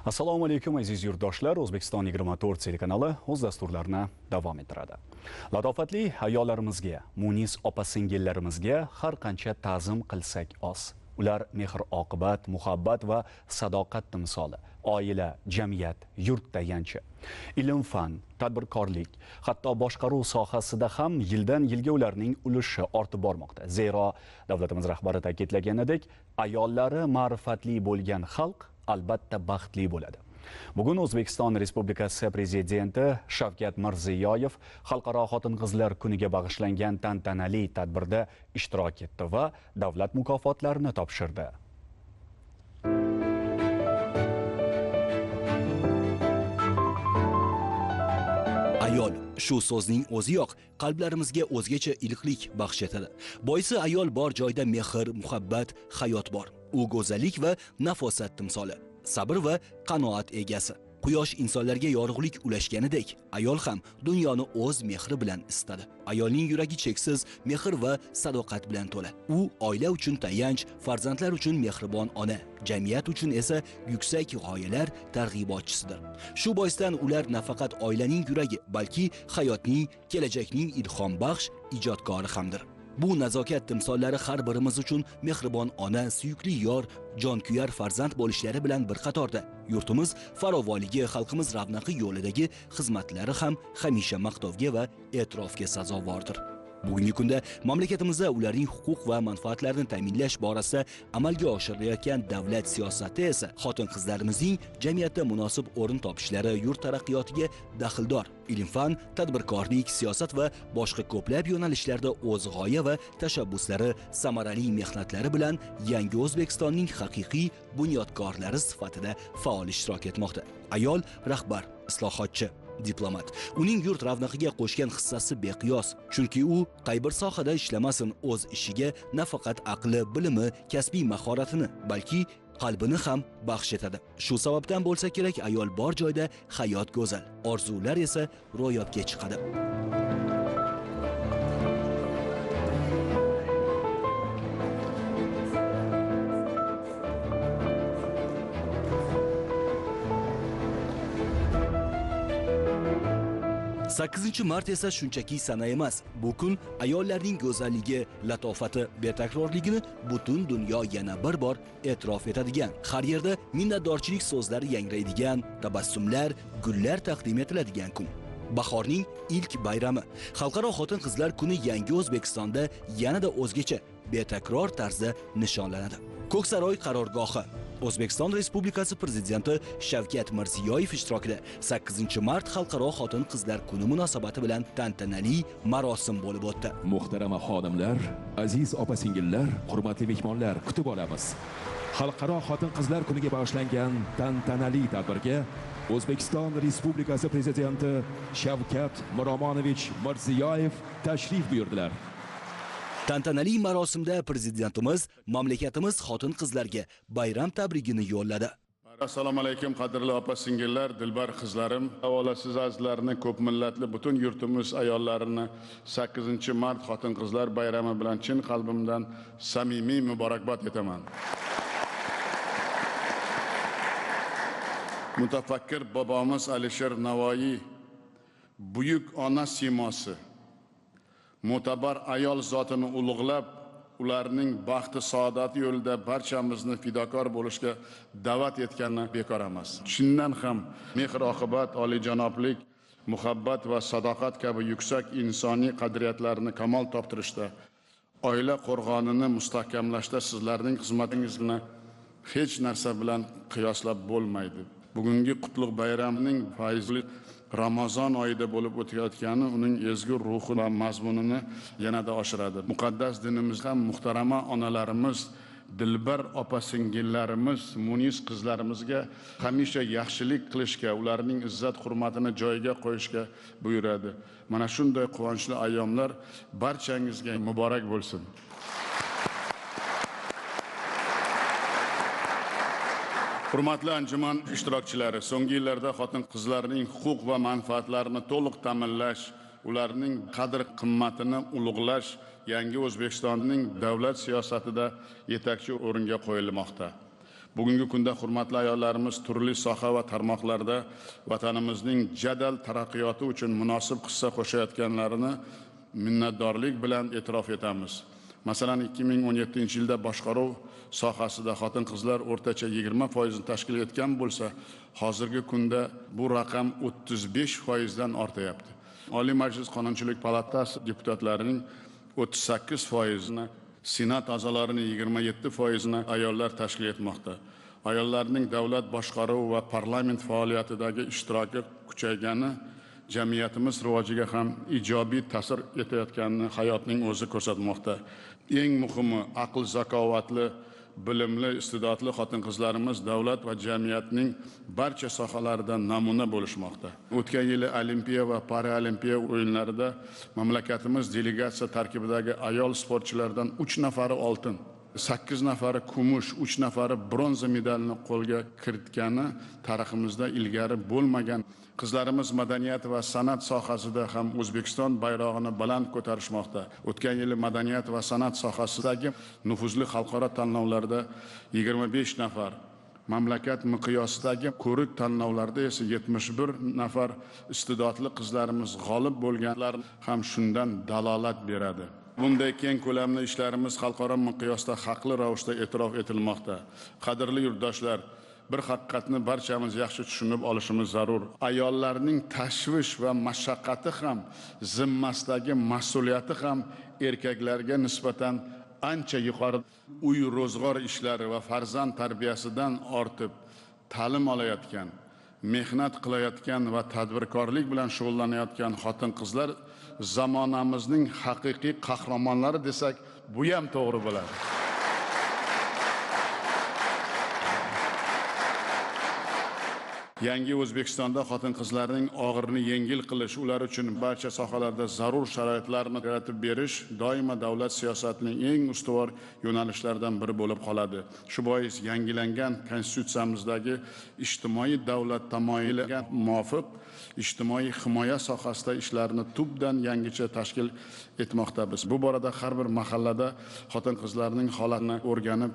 Assalomu alaykum aziz yurtdoshlar. O'zbekiston 24 telekanali o'z dasturlarini davom ettiradi. Latofatli ayollarimizga, munis opa-singillarimizga har qancha ta'zim qilsak oz. Ular mehr-oqibat, muhabbat va sadoqat timsoli. Oila, jamiyat, yurt tayanchi. Ilm-fan, tadbirkorlik, hatto boshqaruv sohasida ham yildan-yilga ularning ulushi ortib bormoqda. Zero davlatimiz rahbari ta'kidlaganidek, ayollari ma'rifatli bo'lgan xalq albatta baxtli bo'ladi. Bugun O'zbekiston Respublikasi Prezidenti Shavkat Mirziyoyev Xalqaro xotin-qizlar kuniga bag'ishlangan tantanali tadbirda ishtirok etdi va davlat mukofotlarini topshirdi. Ayol shu so'zning o'ziyoq qalblarimizga o'zgacha iliqlik baxsh etadi. Boisi ayol bor joyda mehr, muhabbat, hayot bor. U go'zallik va nafosat timsoli, sabr va qanoat egasi. Quyosh insonlarga yorug'lik ulashganidek, ayol ham dunyoni o'z mehri bilan istadi. Ayolning yuragi cheksiz mehr va sadoqat bilan to'la. U oila uchun tayanch, farzandlar uchun mehribon ona, jamiyat uchun esa yuksak g'oyalar targ'ibotchisidir. Shu boisdan ular nafaqat oilaning yuragi, balki hayotning, kelajakning ilhom baxsh ijodkori hamdir. Bu nazokat timsollari har birimiz uchun mehribon ona, suyukli yor, jonkuyar farzand bo'lishlari bilan bir qatorda. Yurtimiz farovonligi, xalqimiz ravnaqi yo'lidagi xizmatlari ham hamisha maqtovga va e'tirofga sazovordir. Bugungi kunda mamlakatimizda ularning huquq va manfaatlarini ta'minlash borasida amalga oshirilayotgan davlat siyosati esa xotin-qizlarimizning jamiyatda munosib o'rin topishlari, yurt taraqqiyotiga daxldor. Ilm-fan, tadbirkorlik, siyosat va boshqa ko'plab yo'nalishlarda o'z g'oya va tashabbuslari, samarali mehnatlari bilan yangi O'zbekistonning haqiqiy bunyodkorlari sifatida faol ishtirok etmoqda. Ayol rahbar, islohotchi, diplomat. Uning yurt ravnaqiga qo'shgan hissasi beqiyos. Chunki u qay bir sohada ishlamasin, o'z ishiga nafaqat aqli, bilimi, kasbiy mahoratini, balki qalbini ham baxsh etadi. Shu sababdan bo'lsa kerak, ayol bor joyda hayot go'zal, orzular esa ro'yobga chiqadi. Mart esa shunchaki sana emas. Bu kun ayollarning go'zalligi, latofati, betakrorligini butun dunyo yana bir bor e'tirof etadigan, har yerda minnatdorchilik so'zlari yangraydigan, tabassumlar, gullar taqdim etiladigan kun. Bahorning ilk bayrami, Xalqaro xotin-qizlar kuni yangi O'zbekistonda yanada o'zgacha, betakror tarzda nishonlanadi. Ko'ksaroy qarorgohi, O'zbekiston Respublikasi Prezidenti Shavkat Mirziyoyev ishtirokida 8-mart Xalqaro xotin-qizlar kuni munosabati bilan tantanali marosim bo'lib o'tdi. Muhtarama xodimlar, aziz opa-singillar, hurmatli mehmonlar, kutib olamiz. Xalqaro xotin-qizlar kuniga bag'ishlangan tantanali tadbirga O'zbekiston Respublikasi Prezidenti Shavkat Mirziyoyev tashrif buyurdilar. Tantanali marosimda prezidentimiz mamlakatimiz xotin-qizlarga bayram tabrigini yo'lladi. Assalomu alaykum qadrli opa-singillar, dilbar qizlarim. Avolasiz azizlarni, ko'p millatli butun yurtimiz ayollarini 8-mart xotin-qizlar bayrami bilan chin qalbimdan samimiy muborakbod etaman. Mutafakkir bobomiz Alisher Navoiy buyuk ona siymosi, mo'tabar ayol zotini ulug'lab, ularning baxti saodati yo'lida barchamizni fidokor bo'lishga da'vat etganini bekor emas. Chindan ham mehr-oqibat, olijanoblik, muhabbat va sadoqat kabi yuksak insoniy qadriyatlarni kamol toptirishda, oila qo'rg'onini mustahkamlashda sizlarning xizmatingizni hech narsa bilan qiyoslab bo'lmaydi. Bugungi qutlug' bayramining fayzli Ramazon oyida bo'lib o'tayotgani uning ezgu ruhi va mazmunini yanada oshiradi. Muqaddas dinimiz ham muhtarama onalarimiz, dilbar opa-singillarimiz, munis qizlarimizga hamisha yaxshilik qilishga, ularning izzat hurmatini joyiga qo'yishga buyuradi. Mana shunday quvonchli ayyomlar barchangizga muborak bo'lsin. Hurmatli anjuman ishtirokchilari, so'nggi yillarda xotin-qizlarning huquq va manfaatlarini to'liq ta'minlash, ularning qadr-qimmatini ulug'lash yangi O'zbekistonning davlat siyosatida yetakchi o'ringa qo'yilmoqda. Bugungi kunda hurmatli ayollarimiz turli soha va tarmoqlarda vatanimizning jadal taraqqiyoti uchun munosib hissa qo'shayotganlarini minnatdorlik bilan e'tirof etamiz. Masalan, 2017-yilda boshqaruv sohasida xotin-qizlar o'rtacha 20% tashkil etgan bo'lsa, hozirgi kunda bu raqam 35% dan ortayapti. Oliy Majlis Qonunchilik palatasi deputatlarining 38%ni, Senat a'zolarining 27%ni ayollar tashkil etmoqda. Ayollarning davlat boshqaruv va parlament faoliyatidagi ishtiroki kuchaygani jamiyatimiz rivojiga ham ijobiy ta'sir etayotganini hayotning o'zi ko'rsatmoqda. Eng muhimi, aql zakovatli, bilimli, iste'dodli xotin-qizlarimiz davlat va jamiyatning barcha sohalarida namuna bo'lishmoqda. O'tgan yili Olimpiya va Paralimpiya o'yinlarida mamlakatimiz delegatsiya tarkibidagi ayol sportchilardan 3 nafari oltin, 8 nafari kumush, 3 nafari bronza medalni qo'lga kiritgani tariximizda ilgari bo'lmagan. Qizlarimiz madaniyat va san'at sohasida ham O'zbekiston bayrog'ini baland ko'tarishmoqda. O'tgan yili madaniyat va san'at sohasidagi nufuzli xalqaro tanlovlarda 25 nafar, mamlakat miqyosidagi ko'rik tanlovlarda esa 71 nafar iste'dodli qizlarimiz g'olib bo'lganlar ham shundan dalolat beradi. Bunday keng ko'lamli ishlarimiz xalqaro miqyosda haqli ravishda e'tirof etilmoqda. Qadrli yurtdoshlar, bir haqiqatni barchamiz yaxshi tushunib olishimiz zarur. Ayollarning tashvish va mashaqqati ham, zimmasidagi mas'uliyati ham erkaklarga nisbatan ancha yuqori. Uy ro'zg'or ishlari va farzand tarbiyasidan ortib ta'lim olayotgan, mehnat qilayotgan va tadbirkorlik bilan shug'ullanayotgan xotin-qizlar zamonamizning haqiqiy qahramonlari desak, bu ham to'g'ri bo'ladi. Yangi O'zbekistonda xotin-qizlarning og'irini yengil qilish, ular uchun barcha sohalarda zarur sharoitlarni yaratib berish doimo davlat siyosatining eng ustuvor yo'nalishlaridan biri bo'lib qoladi. Shu bois yangilangan konstitutsiyamizdagi ijtimoiy davlat tamoyiliga muvofiq ijtimoiy himoya sohasida ishlarni tubdan yangicha tashkil etmoqdamiz. Bu borada har bir mahallada xotin-qizlarning holatini o'rganib,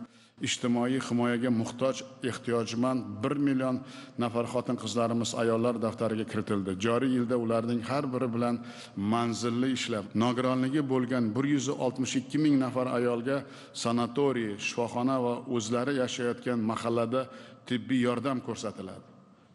ijtimoiy himoyaga muhtoj, ehtiyojmand 1 million nafar xotin-qizlarimiz ayollar daftariga kiritildi. Joriy yilda ularning har biri bilan manzilli ishlab, nogironligi bo'lgan 162 ming nafar ayolga sanatoriy, shifoxona va o'zlari yashayotgan mahallada tibbiy yordam ko'rsatiladi.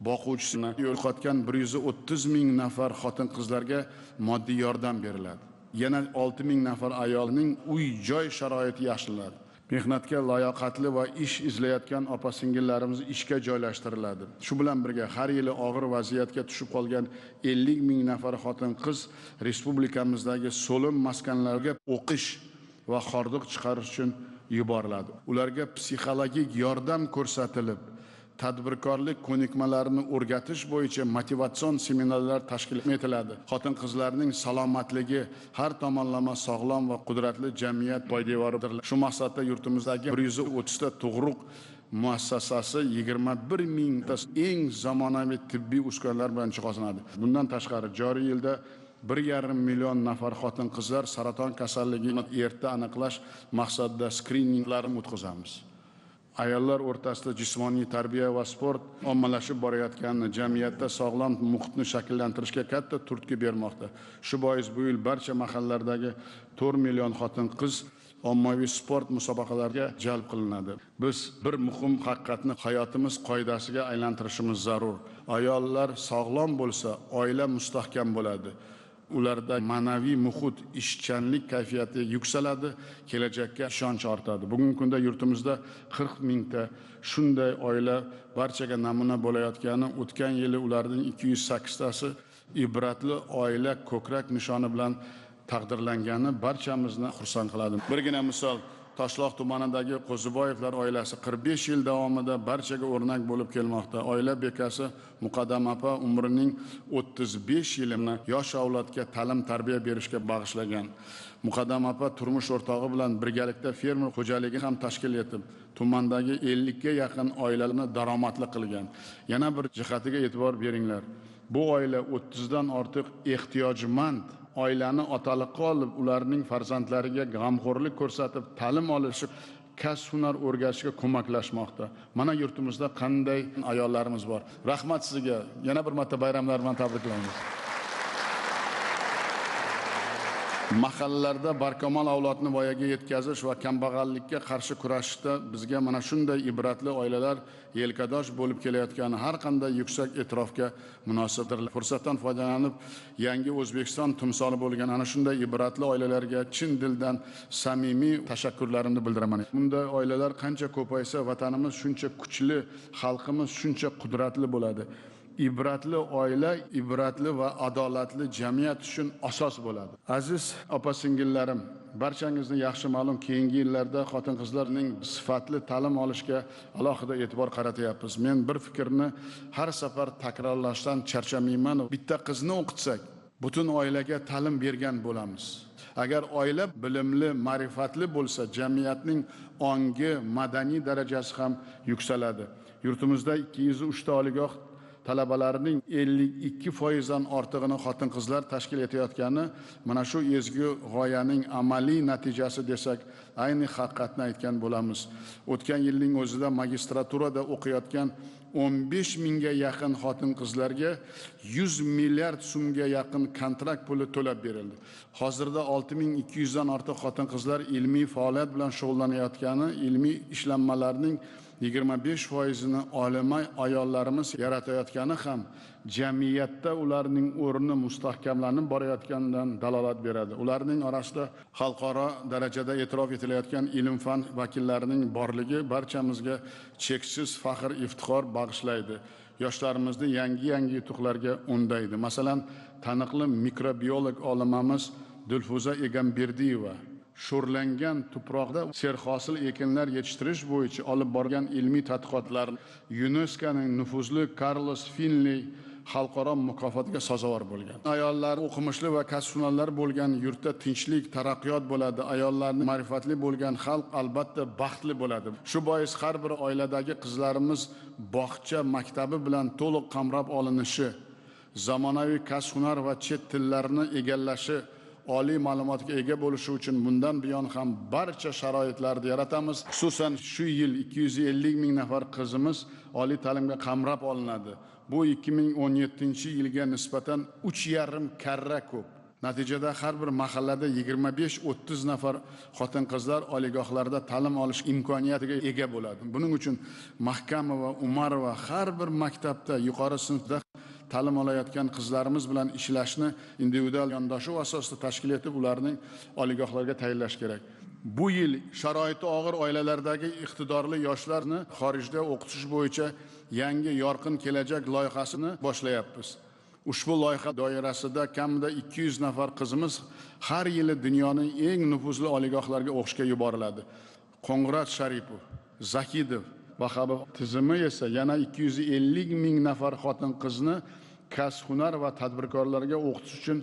Boquvchisini yo'qotgan 130 ming nafar xotin-qizlarga moddiy yordam beriladi. Yana 6 ming nafar ayolning uy-joy sharoiti yaxshilanadi. Mehnatga layoqatli va ish izlayotgan opa-singillarimiz ishga joylashtiriladi. Shu bilan birga har yili og'ir vaziyatga tushib qolgan 50 ming nafar xotin-qiz respublikamizdagi so'lim maskanlarga o'qish va hordiq chiqarish uchun yuboriladi. Ularga psixologik yordam ko'rsatilib, tadbirkorlik ko'nikmalarini o'rgatish bo'yicha motivatsion seminarlar tashkil etiladi. Xotin-qizlarning salomatligi har tomonlama sog'lom va qudratli jamiyat poydevoridir. Shu maqsadda yurtimizdagi 130 ta tug'ruq muassasasi 21 mingta eng zamonaviy tibbiy uskunalar bilan jihozlanadi. Bundan tashqari joriy yilda 1,5 million nafar xotin-qizlar saraton kasalligini erta aniqlash maqsadida skrininglarni o'tkazamiz. Ayollar o'rtasida jismoniy tarbiya va sport ommalashib borayotganini, jamiyatda sog'lom muhitni shakllantirishga katta turtki bermoqda. Shu bois bu yil barcha mahallalardagi 4 million xotin-qiz ommaviy sport musobaqalariga jalb qilinadi. Biz bir muhim haqiqatni hayotimiz qoidasiga aylantirishimiz zarur. Ayollar sog'lom bo'lsa, oila mustahkam bo'ladi. Ularda ma'naviy muhit, ishchanlik kayfiyati yuksaladi, kelajakka ishonch ortadi. Bugungi kunda yurtimizda 40 mingta shunday oila barchaga namuna bo'layotgani, o'tgan yili ularning 208 tasi ibratli oila ko'krak nishoni bilan taqdirlangani barchamizni xursand qiladi. Birgina misol, Toshloq tumanidagi Qo'ziboyevlar oilasi 45 yil davomida barchaga o'rnak bo'lib kelmoqda. Oila bekasi Muqaddam opa umrining 35 yilini yosh avlodga ta'lim-tarbiya berishga bag'ishlagan. Muqaddam opa turmush o'rtog'i bilan birgalikda fermer xo'jaligi ham tashkil etib, tumandagi 50 ga yaqin oilalarni daromadli qilgan. Yana bir jihatiga e'tibor beringlar. Bu oila 30 dan ortiq ehtiyojmand oilani otaliqqa olib, ularning farzandlariga g'amxo'rlik ko'rsatib, ta'lim olishi kasb hunar o'rgatishga ko'maklashmoqda. Mana yurtimizda qanday ayollarimiz bor. Rahmat sizga. Yana bir marta bayramlar bilan tabriklaymiz. Mahallalarda barkamol avlodni voyaga yetkazish va kambag'allikka qarshi kurashishda bizga mana shunday ibratli oilalar yelkadosh bo'lib kelayotgani har qanday yuksak e'tirofga munosibdir. Fursatdan foydalanib, yangi O'zbekiston timsoli bo'lgan ana shunday ibratli oilalarga chin dildan samimiy tashakkurlarimni bildiraman. Bunday oilalar qancha ko'paysa, vatanimiz shuncha kuchli, xalqimiz shuncha qudratli bo'ladi. Ibratli oila, ibratli va adolatli jamiyat uchun asos bo'ladi. Aziz opa-singillarim, barchangizni yaxshi ma'lum, keyingi yillarda xotin-qizlarning sifatli ta'lim olishga alohida e'tibor qaratyapmiz. Men bir fikrni har safar takrorlashdan charchamayman. Bitta qizni o'qitsak, butun oilaga ta'lim bergan bo'lamiz. Agar oila bilimli, ma'rifatli bo'lsa, jamiyatning ongi, madaniy darajasi ham yuksaladi. Yurtimizda 203 ta oliygoh talabalarining 52% dan ortig'ini xotin-qizlar tashkil etayotgani mana shu ezgu g'oyaning amaliy natijasi desak, ayni haqiqatni aytgan bo'lamiz. O'tgan yilning o'zida magistraturada o'qiyotgan 15 mingga yaqin xotin-qizlarga 100 milliard so'mga yaqin kontrakt puli to'lab berildi. Hozirda 6200 dan ortiq xotin-qizlar ilmiy faoliyat bilan shug'ullanayotgani, ilmiy ishlanmalarning 25%ni olima ayollarimiz yaratayotgani ham jamiyatda ularning o'rni mustahkamlanib borayotganidan dalolat beradi. Ularning orasida xalqaro darajada e'tirof etilayotgan ilm-fan vakillarining borligi barchamizga cheksiz faxr, iftixor bag'ishlaydi. Yoshlarimizni yangi yutuqlarga undaydi. Masalan, taniqli mikrobiolog olimamiz Dilfuza Egamberdiyeva sho'rlangan tuproqda serhosil ekinlar yetishtirish bo'yicha olib borgan ilmiy tadqiqotlar UNESCOning nufuzli Carlos Finley xalqaro mukofotiga sazovor bo'lgan. Ayollar o'qimishli va kasb-hunarlar bo'lgan yurtda tinchlik, taraqqiyot bo'ladi. Ayollarning ma'rifatli bo'lgan xalq albatta baxtli bo'ladi. Shu bois har bir oiladagi qizlarimiz bog'cha maktabi bilan to'liq qamrab olinishi, zamonaviy kasb-hunar va chet tillarni egallashi, oliy ma'lumotga ega bo'lishi uchun bundan buyon ham barcha sharoitlarni yaratamiz. Xususan shu yil 250 ming nafar qizimiz oliy ta'limga qamrab olinadi. Bu 2017-yilga nisbatan 3,5 karra ko'p. Natijada har bir mahallada 25-30 nafar xotin-qizlar oliygohlarda ta'lim olish imkoniyatiga ega bo'ladi. Buning uchun Mahkamova, Umarova har bir maktabda yuqori sinfda ta'lim olayotgan qizlarimiz bilan ishlashni individual yondashuv asosida tashkil etib, ularning oliygohlarga tayyorlash kerak. Bu yil sharoiti og'ir oilalardagi iqtidorli yoshlarni xorijda o'qitish bo'yicha yangi yorqin kelajak loyihasini boshlayapmiz. Ushbu loyiha doirasida kamida 200 nafar qizimiz har yili dunyoning eng nufuzli oliygohlarga o'qishga yuboriladi. Qo'ng'rat Sharipov, Zakidov va Habib tizimi esa yana 250 ming nafar xotin-qizni kasb-hunar va tadbirkorlarga o'qitish uchun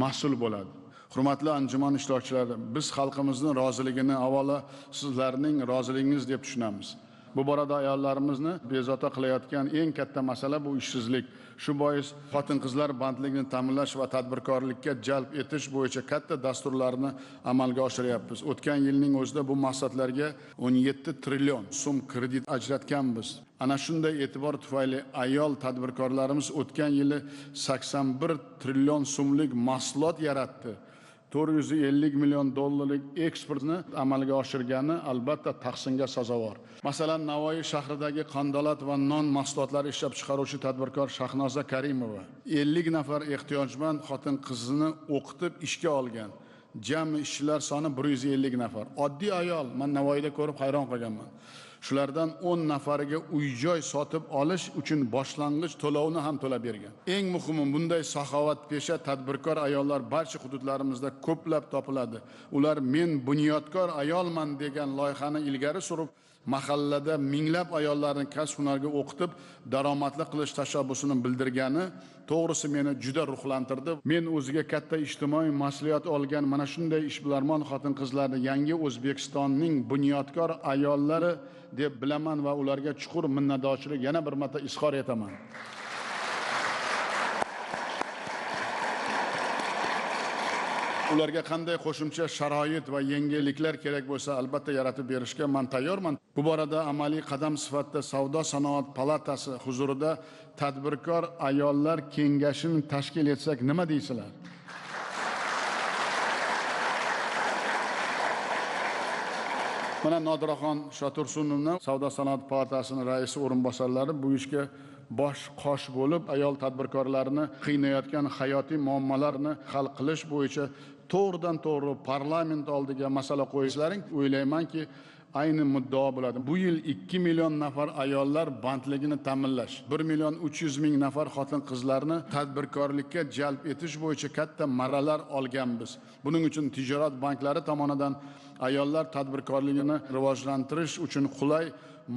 mas'ul bo'ladi. Hurmatli anjuman ishtirokchilari, biz xalqimizning roziligini avvalo sizlarning roziligingiz deb tushunamiz. Bu borada ayollarimizni bezovta qilayotgan eng katta masala bu ishsizlik. Shu bois xotin-qizlar bandligini ta'minlash va tadbirkorlikka jalb etish bo'yicha katta dasturlarni amalga oshiryapmiz. O'tgan yilning o'zida bu maqsadlarga 17 trillion so'm kredit ajratganmiz. Ana shunday e'tibor tufayli ayol tadbirkorlarimiz o'tgan yili 81 trillion so'mlik mahsulot yaratdi. 450 million dollarlik eksportni amalga oshirgani albatta tahsinga sazovor. Masalan, Navoiy shahridagi qandolat va non mahsulotlari ishlab chiqaruvchi tadbirkor Shahnoza Karimova 50 nafar ehtiyojmand xotin-qizini o'qitib ishga olgan. Jami ishchilar soni 150 nafar. Oddiy ayol, men Navoiyda ko'rib hayron qolganman. Shulardan 10 nafariga uy-joy sotib olish uchun boshlang'ich to'lovni ham to'lab bergan. Eng muhimi, bunday saxovatpesha tadbirkor ayollar barcha hududlarimizda ko'plab topiladi. Ular men bunyodkor ayolman degan loyihani ilgari surib, mahallada minglab ayollarni kasb-hunarga o'qitib, daromadli qilish tashabbusini bildirgani to'g'risi meni juda ruhlantirdi. Men o'ziga katta ijtimoiy mas'uliyat olgan mana shunday ishbilarmon xotin-qizlarni yangi O'zbekistonning bunyodkor ayollari deb bilaman va ularga chuqur minnatdorchilik yana bir marta izhor etaman. ularga qanday qo'shimcha sharoit va yengilliklar kerak bo'lsa, albatta yaratib berishga men tayyorman. Bu borada amaliy qadam sifatida Savdo sanoat palatasi huzurida tadbirkor ayollar kengashini tashkil etsak nima deysizlar? Mana Nodiraxon Shotursunovni Savdo sanoat palatasining raisi o'rinbosarlari bu ishga bosh qosh bo'lib, ayol tadbirkorlarni qiynayotgan hayotiy muammolarni hal qilish bo'yicha to'g'ridan to'g'ri parlament oldiga masala qo'yishlaring, o'ylaymanki, ayni muddao bo'ladi. Bu yil 2 million nafar ayollar bandligini ta'minlash, 1 million 300 ming nafar xotin-qizlarni tadbirkorlikka jalb etish bo'yicha katta marralar olganmiz. Buning uchun tijorat banklari tomonidan ayollar tadbirkorligini rivojlantirish uchun qulay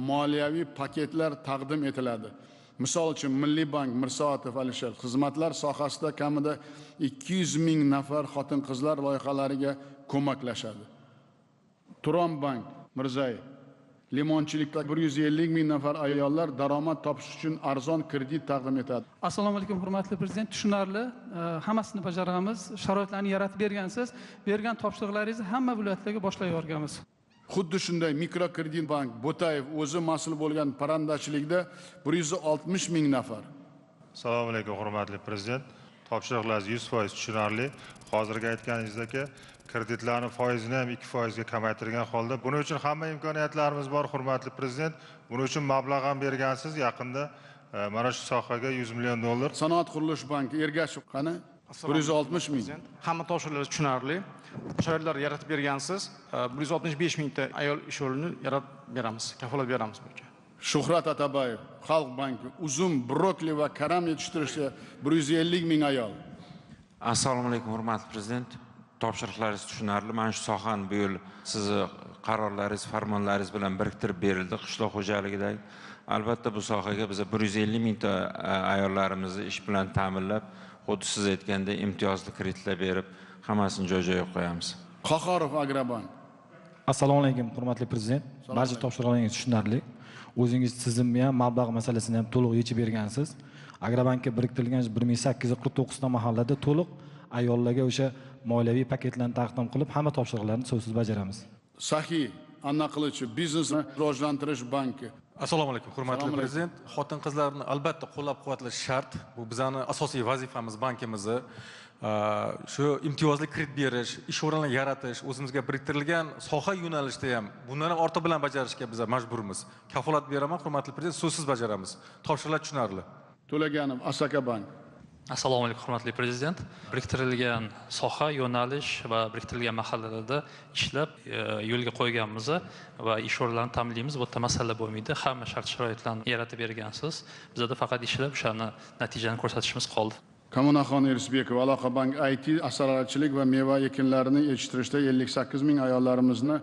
moliyaviy paketlar taqdim etiladi. Misol uchun Milliy bank Mirsoatov Alisher xizmatlar sohasida kamida 200 ming nafar xotin-qizlar loyihalariga ko'maklashadi. Turon bank Mirzayev limonchilikda 150 ming nafar ayollar daromad topish uchun arzon kredit taqdim etadi. Assalomu alaykum hurmatli prezident, tushunarli, hammasini bajaramiz, sharoitlarni yaratib bergansiz, bergan topshiriqlaringizni hamma viloyatlarga boshlab yuborganmiz. Xuddi shunday mikrokredit bank Bo'tayev o'zi mas'ul bo'lgan parandachilikda 160 ming nafar. Assalomu alaykum hurmatli prezident, topshiriqlaringiz 100% tushunarli. Hozirgi aytganingizdek, kreditlarning foizini ham 2% ga kamaytirgan holda, buning uchun hamma imkoniyatlarimiz bor hurmatli prezident. Buning uchun mablag' ham bergansiz. Yaqinda mana shu sohaga 100 million dollar. Sanoat qurilish banki Ergashev qani 160 ming. Hamma topshiriqlar tushunarli. Sharoitlar yaratib bergansiz. 165 mingta ayol ish o'rnini yaratib beramiz, kafolat beramiz bunga. Shuhrat Atabayev Xalq banki uzum, brokoli va karam yetishtirishda 150 ming ayol. Assalomu alaykum hurmatli prezident. Topshiriqlaringiz tushunarli. Mana shu sohani bu yil sizni qarorlaringiz, farmonlaringiz bilan biriktirib berildi qishloq xo'jaligidagi. Albatta bu sohaga biz 150 mingta ayollarimizni ish bilan ta'minlab, xuddi siz aytganda imtiyozli kreditlar berib, hammasini joy-joyiga qo'yamiz. Qohorov Agrobank. Assalomu alaykum hurmatli prezident. Barcha topshiriqlaringiz tushunarli. O'zingiz tizimni ham, mablag' masalasini ham to'liq yechib bergansiz. Agrobankka biriktirilgan 1849 ta mahallada to'liq ayollarga o'sha moliyaviy paketlarni taqdim qilib, hamma topshiriqlarni so'zsiz bajaramiz. Saxiy Anna Qilichi biznesni rivojlantirish banki. Assalomu alaykum hurmatli prezident. Xotin-qizlarni albatta qo'llab-quvvatlash shart. Bu bizning asosiy vazifamiz bankimizni. Shu imtiyozli kredit berish, ish o'rinlarini yaratish, o'zimizga biriktirilgan soha yo'nalishida ham bundan ham ortiq bilan bajarishga biz majburmiz. Kafolat beraman hurmatli prezident, so'zsiz bajaramiz. Topshiriqlar tushunarli. To'laganov Asaka bank. Assalomu alaykum hurmatli prezident. Biriktirilgan soha, yo'nalish va biriktirilgan mahallalarda ishlab yo'lga qo'yganmiz va ish o'rinlarini ta'minlaymiz. Bu yerda masala bo'lmaydi. Hamma shart-sharoitlarni yaratib bergansiz. Bizda faqat ishlab o'shani natijani ko'rsatishimiz qoldi. Kamunaxon Irisbekov Aloqa bank IT asalarichilik va meva ekinlarini yetishtirishda 58 ming ayollarimizni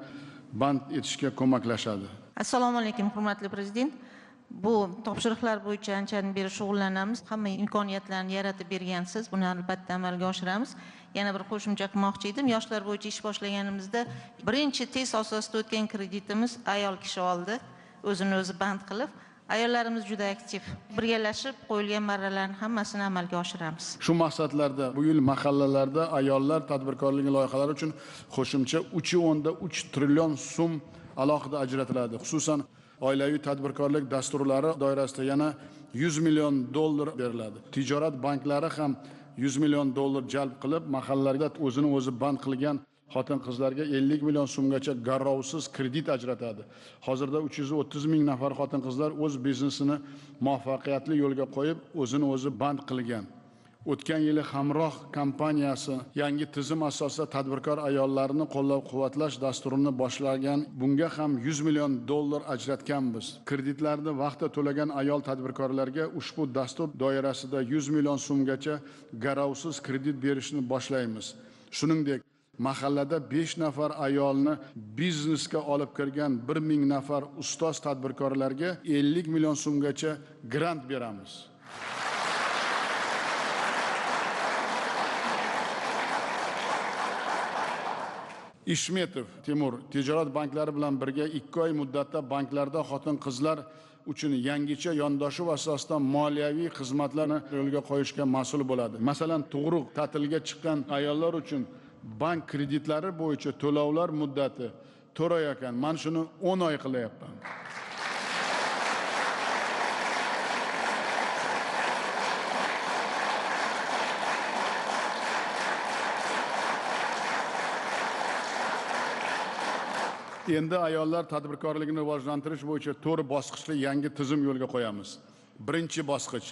band etishga ko'maklashadi. Assalomu alaykum hurmatli prezident. Bu topshiriqlar bo'yicha anchadan beri shug'ullanamiz. Hamma imkoniyatlarni yaratib bergansiz. Buni albatta amalga oshiramiz. Yana bir qo'shimcha qilmoqchi edim. Yoshlar bo'yicha ish boshlaganimizda birinchi test asosida o'tgan kreditimiz ayol kishi oldi. O'zini o'zi band qilib, ayollarimiz juda aktiv. Birgalashib qo'yilgan marralarning hammasini amalga oshiramiz. Shu maqsadlarda bu yil mahallalarda ayollar tadbirkorligi loyihalari uchun qo'shimcha 3.3 trillion so'm alohida ajratiladi. Xususan oilaviy tadbirkorlik dasturlari doirasida yana 100 million dollar beriladi. Tijorat banklari ham 100 million dollar jalb qilib, mahallalarda o'zini o'zi band qilgan xotin-qizlarga 50 million so'mgacha garovsiz kredit ajratadi. Hozirda 330 ming nafar xotin-qizlar o'z biznesini muvaffaqiyatli yo'lga qo'yib, o'zini o'zi band qilgan. O'tgan yili Hamroh kompaniyasi yangi tizim asosida tadbirkor ayollarni qo'llab-quvvatlash dasturini boshlagan. Bunga ham 100 million dollar ajratganmiz. Kreditlarni vaqtida to'lagan ayol tadbirkorlarga ushbu dastur doirasida 100 million so'mgacha garovsiz kredit berishni boshlaymiz. Shuningdek, mahallada 5 nafar ayolni biznesga olib kirgan 1000 nafar ustoz tadbirkorlarga 50 million so'mgacha grant beramiz. Ishmetov Timur tijorat banklari bilan birga 2 oy muddatda banklarda xotin-qizlar uchun yangicha yondashuv asosida moliyaviy xizmatlarni yo'lga qo'yishga mas'ul bo'ladi. Masalan, tug'ruq ta'tiliga chiqqan ayollar uchun bank kreditlari bo'yicha to'lovlar muddati 4 oy ekan. Men shuni 10 oy qilyapman. Endi ayollar tadbirkorligini rivojlantirish bo'yicha 4 bosqichli yangi tizim yo'lga qo'yamiz. Birinchi bosqich: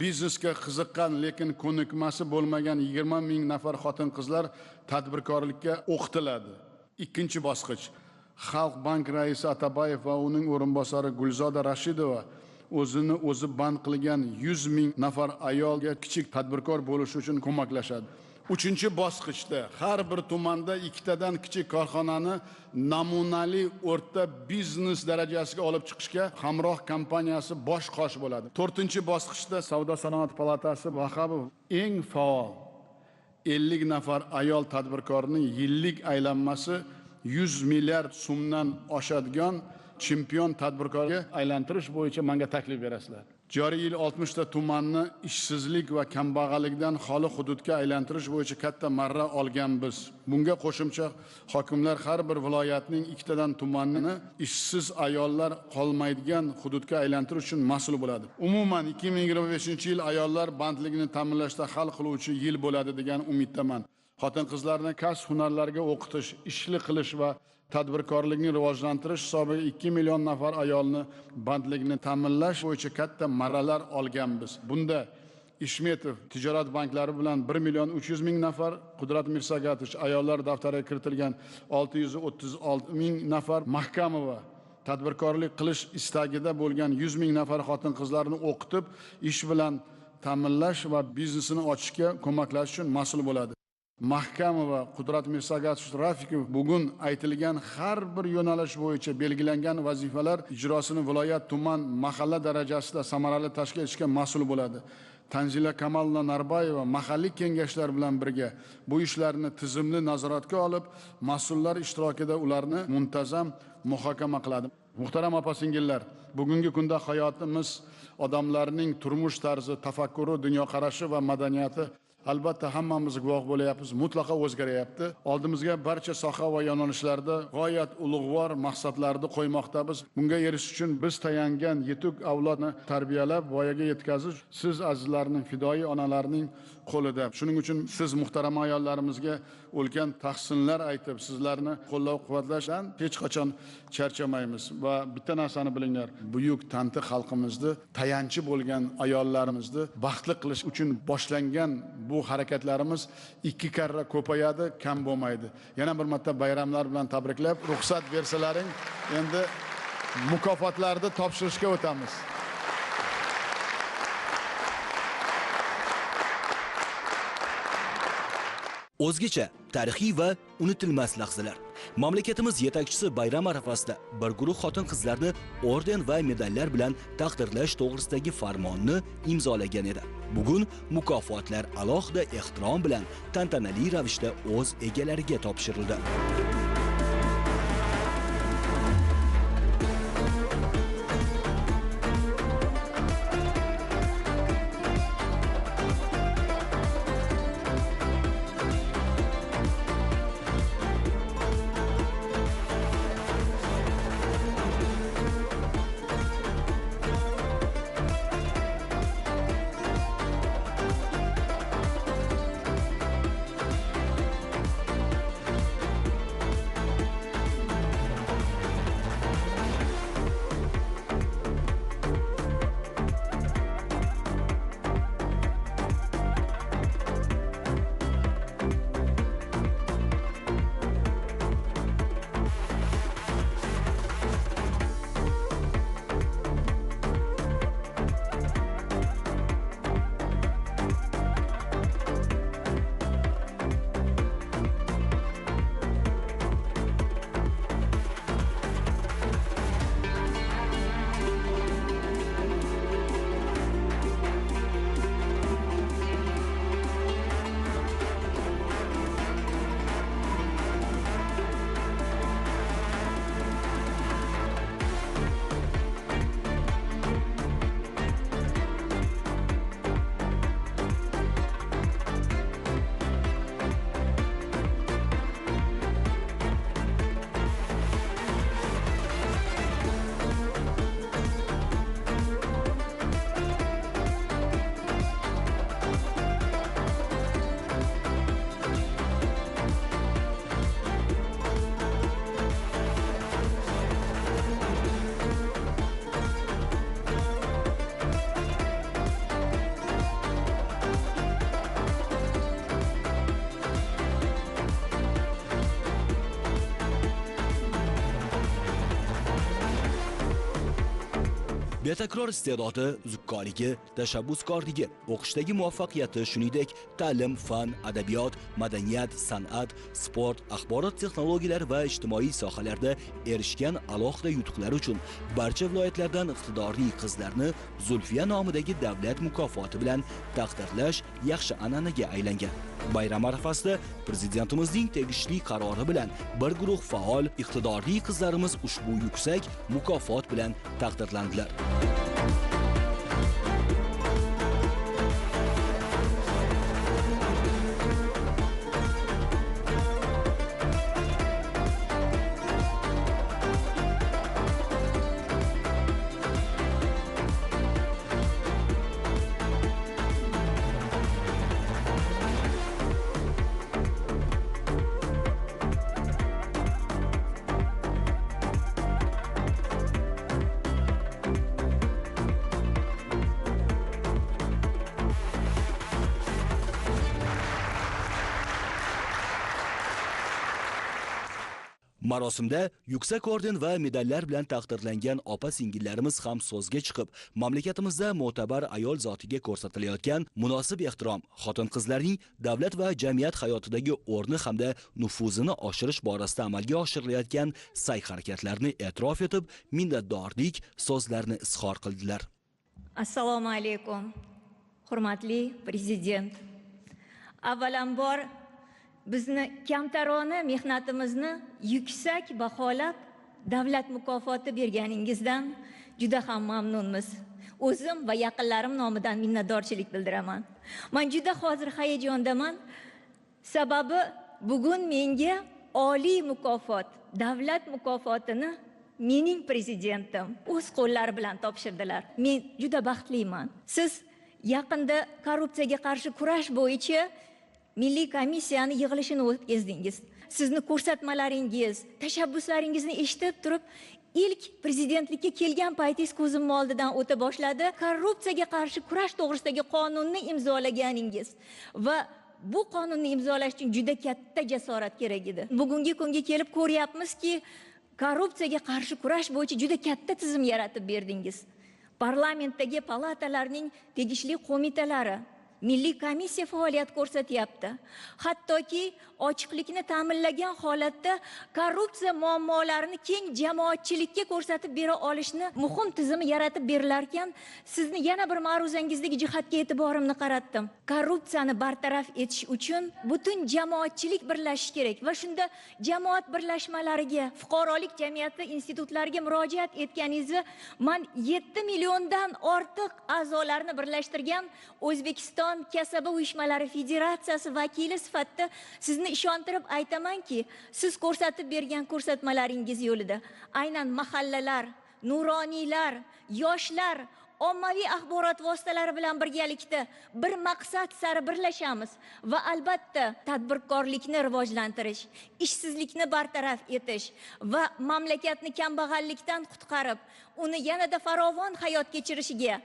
biznesga qiziqqan lekin ko'nikmasi bo'lmagan 20 ming nafar xotin-qizlar tadbirkorlikka o'qitiladi. Ikkinchi bosqich: Xalq bank raisi Atabayev va uning o'rinbosari Gulzoda Rashidova o'zi band qilgan 100 ming nafar ayolga kichik tadbirkor bo'lishi uchun ko'maklashadi. Uchinchi bosqichda har bir tumanda 2 tadan kichik korxonani namunali o'rta biznes darajasiga olib chiqishga Hamroh kompaniyasi bosh qosh bo'ladi. 4-bosqichda Savdo sanoat palatasi Vahabov eng faol 50 nafar ayol tadbirkorning yillik aylanmasi 100 milliard so'mdan oshadigan chempion tadbirkorga aylantirish bo'yicha menga taklif berasizlar. Joriy yil 60 ta tumanni ishsizlik va kambag'allikdan xoli hududga aylantirish bo'yicha katta marra olganmiz. Bunga qo'shimcha hokimlar har bir viloyatning 2 tadan tumanini ishsiz ayollar qolmaydigan hududga aylantirish uchun mas'ul bo'ladi. Umuman 2025-yil ayollar bandligini ta'minlashda hal qiluvchi yil bo'ladi degan umiddaman. Xotin-qizlarni kasb hunarlariga o'qitish, ishli qilish va tadbirkorlikni rivojlantirish hisobiga 2 million nafar ayolni bandligini ta'minlash bo'yicha katta marralar olganmiz. Bunda Ishmetov tijorat banklari bilan 1 million 300 ming nafar, Qudrat Mirsagatich ayollar daftariga kiritilgan 636 ming nafar, Mahkamova tadbirkorlik qilish istagida bo'lgan 100 ming nafar xotin-qizlarni o'qitib, ish bilan ta'minlash va biznesini ochishga ko'maklash uchun mas'ul bo'ladi. Mahkamova, Qudrat Mirsagatich, Rafikov bugun aytilgan har bir yo'nalish bo'yicha belgilangan vazifalar ijrosini viloyat, tuman, mahalla darajasida samarali tashkil etishga mas'ul bo'ladi. Tanzila Kamalova Narbayeva mahalliy kengashlar bilan birga bu ishlarni tizimli nazoratga olib, mas'ullar ishtirokida ularni muntazam muhokama qiladi. Muhtaram opa-singillar, bugungi kunda hayotimiz, odamlarning turmush tarzi, tafakkuri, dunyoqarashi va madaniyati albatta hammamiz guvoh bo'layapmiz, mutlaqo o'zgaryapti. Oldimizga barcha soha va yo'nalishlarda g'oyat ulug'vor maqsadlarni qo'ymoqdamiz. Bunga erishish uchun biz tayangan yetuk avlodni tarbiyalab, voyaga yetkazish siz azizlarning, fidoyi onalarning qo'lida. Shuning uchun siz muhtaram ayollarimizga ulkan tahsinlar aytib, sizlarni qo'llab-quvvatlashdan hech qachon charchamaymiz. Va bitta narsani bilinglar, buyuk tanti xalqimizni, tayanchi bo'lgan ayollarimizni baxtli qilish uchun boshlangan bu harakatlarimiz 2 karra ko'payadi, kam bo'lmaydi. Yana bir marta bayramlar bilan tabriklab, ruxsat bersalaring, endi mukofotlarni topshirishga o'tamiz. O'zgacha tarixiy va unutilmas lahzalar. Mamlakatimiz yetakchisi bayram arafasida bir guruh xotin-qizlarni orden va medallar bilan taqdirlash to'g'risidagi farmonni imzolagan edi. Bugun mukofotlar alohida ehtirom bilan tantanali ravishda o'z egalariga topshirildi. betakror iste'dodi, zukkoligi, tashabbuskorligi, o'qishdagi muvaffaqiyati, shuningdek, ta'lim, fan, adabiyot, madaniyat, san'at, sport, axborot texnologiyalari va ijtimoiy sohalarda erishgan alohida yutuqlari uchun barcha viloyatlardan iqtidorli qizlarni Zulfiya nomidagi davlat mukofoti bilan taqdirlash yaxshi an'anaga aylangan. Bayram arafasida prezidentimizning tegishli qarori bilan bir guruh faol, iqtidorli qizlarimiz ushbu yuksak mukofot bilan taqdirlandilar. Marosimda yuksak orden va medallar bilan taqdirlangan opa-singillarimiz ham so'zga chiqib, mamlakatimizda mo'tabar ayol zotiga ko'rsatilayotgan munosib ehtirom, xotin-qizlarning davlat va jamiyat hayotidagi o'rni hamda nufuzini oshirish borasida amalga oshirilayotgan sa'y-harakatlarni e'tirof etib, minnatdorlik so'zlarini izhor qildilar. Assalomu alaykum, hurmatli prezident. Avvalambor bizni kamtarona mehnatimizni yuksak baholab davlat mukofoti berganingizdan juda ham mamnunmiz. O'zim va yaqinlarim nomidan minnatdorchilik bildiraman. Men juda hozir hayajondaman. Sababi bugun menga oliy mukofot, davlat mukofotini mening prezidentim o'z qo'llari bilan topshirdilar. Men juda baxtliman. Siz yaqinda korrupsiyaga qarshi kurash bo'yicha Milliy komissiyani yig'ilishini o'tkazdingiz. Sizni ko'rsatmalaringiz, tashabbuslaringizni eshitib turib, ilk prezidentlikka kelgan paytingiz ko'zimning oldidan o'ta boshladi. Korrupsiyaga qarshi kurash to'g'risidagi qonunni imzolaganingiz va bu qonunni imzolash uchun juda katta jasorat kerak edi. Bugungi kunga kelib ko'ryapmizki, korrupsiyaga qarshi kurash bo'yicha juda katta tizim yaratib berdingiz. Parlamentdagi palatalarning tegishli qo'mitalari, Milliy komissiya faoliyat ko'rsatyapti. Hattoki ochiqlikni ta'minlagan holatda korrupsiya muammolarini keng jamoatchilikka ko'rsatib bera olishni muhim tizimi yaratib berilarkan, sizni yana bir ma'ruzangizdagi jihatga e'tiborimni qaratdim. Korrupsiyani bartaraf etish uchun butun jamoatchilik birlashishi kerak va shunda jamoat birlashmalariga, fuqarolik jamiyati institutlariga murojaat etganingizni men 7 milliondan ortiq a'zolarni birlashtirgan O'zbekiston Kasaba uyushmalari federatsiyasi vakili sifatida sizni ishontirib aytamanki, siz ko'rsatib bergan ko'rsatmalaringiz yo'lida aynan mahallalar, nuroniylar, yoshlar, ommaviy axborot vositalari bilan birgalikda bir maqsad sari birlashamiz va albatta tadbirkorlikni rivojlantirish, ishsizlikni bartaraf etish va mamlakatni kambag'allikdan qutqarib, uni yanada farovon hayot kechirishiga,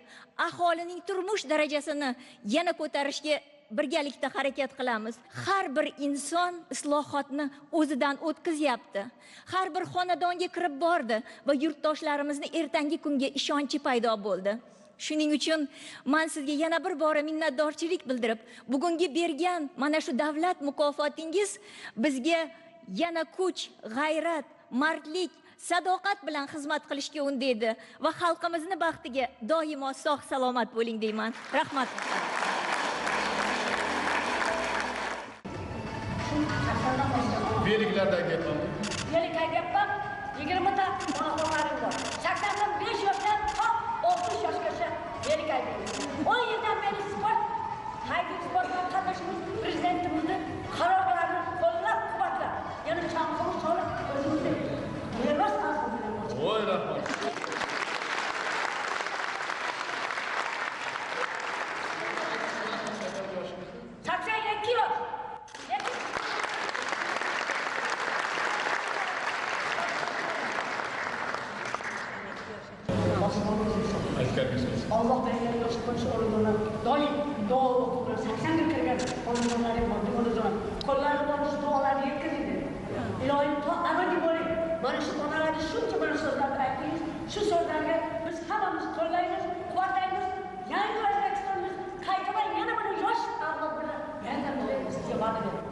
aholining turmush darajasini yana ko'tarishga birgalikda harakat qilamiz. Har bir inson islohotni o'zidan o'tkazyapti. Har bir xonadonga kirib bordi va yurtdoshlarimizni ertangi kunga ishonchi paydo bo'ldi. Shuning uchun men sizga yana bir bora minnatdorchilik bildirib, bugungi bergan mana shu davlat mukofotingiz bizga yana kuch, g'ayrat, mardlik, sadoqat bilan xizmat qilishga undaydi va xalqimizni baxtiga doimo sog' salomat bo'ling deyman. Rahmat. Belgilardagi gapman. Belgilardagi gapman. 20 ta ma'lumotlarim bor. 85 yoshdan 60 yoshgacha Belgiyaga. 10 yildan beri sport, haydov sportda qatnashimiz prezidentimizni qarorlarini qo'llab-quvvatlab, yana chanqoq solib o'zimizni meros asosida. Voy rahmat. Allah bergan yosh qo'shiq o'rnini doim duo o'qib 80 ga kirgan xonadonlarim bor. Duodan qo'llari bor duolarni yetkazdi. Ilohim to abadiy bo'ling. Mana shu onalarni shuncha mana so'zlarni aytdingiz. Shu so'zlarga biz hammamiz to'ylaymiz, quvvatlaymiz. Yangi O'zbekistonimiz qaytadan yana bir yosh avlod bilan yangilaymiz. Sizga va'da beraman.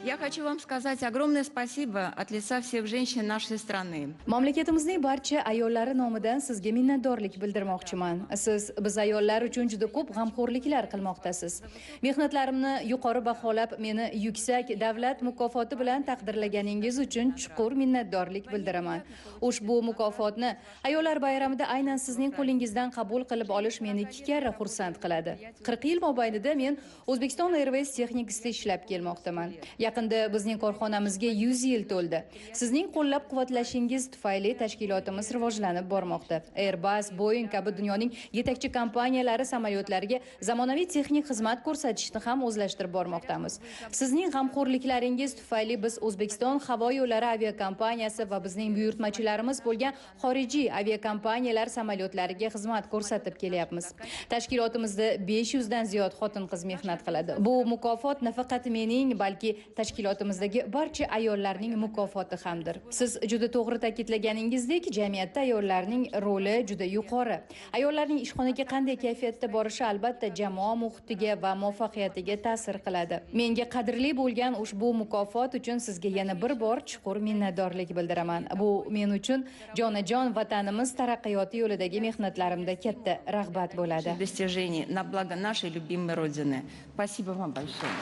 Я хочу вам сказать огромное спасибо от лица всех женщин нашей страны. Mamlakatimizning barcha ayollari nomidan sizga minnatdorlik bildirmoqchiman. Siz biz ayollar uchun juda ko'p g'amxo'rliklar qilmoqdasiz. Mehnatlarimni yuqori baholab, meni yuksak davlat mukofoti bilan taqdirlaganingiz uchun chuqur minnatdorlik bildiraman. Ushbu mukofotni ayollar bayramida aynan sizning qo'lingizdan qabul qilib olish meni 2 karra xursand qiladi. 40 yil mobaynida men O'zbekiston Airways texnikasida ishlab kelmoqdaman. Yaqinda bizning korxonamizga 100 yil to'ldi. Sizning qo'llab-quvvatlashingiz tufayli tashkilotimiz rivojlanib bormoqda. Airbus, Boeing kabi dunyoning yetakchi kompaniyalari samolyotlariga zamonaviy texnik xizmat ko'rsatishni ham o'zlashtirib bormoqdamiz. Sizning g'amxo'rliklaringiz tufayli biz O'zbekiston havo yo'llari aviakompaniyasi va bizning buyurtmachilarimiz bo'lgan xorijiy aviakompaniyalar samolyotlariga xizmat ko'rsatib kelyapmiz. Tashkilotimizda 500 dan ziyod xotin-qiz mehnat qiladi. Bu mukofot nafaqat mening, balki tashkilotimizdagi barcha ayollarning mukofoti hamdir. Siz juda to'g'ri ta'kidlaganingizdek, jamiyatda ayollarning roli juda yuqori. Ayollarning ishxonaga qanday kayfiyatda borishi albatta jamoa muhitiga va muvaffaqiyatiga ta'sir qiladi. Menga qadrli bo'lgan ushbu mukofot uchun sizga yana bir bor chuqur minnatdorlik bildiraman. Bu men uchun jonajon vatanimiz taraqqiyoti yo'lidagi mehnatlarimda katta rag'bat bo'ladi. Достижений на благо нашей любимой Родины. Спасибо вам большое.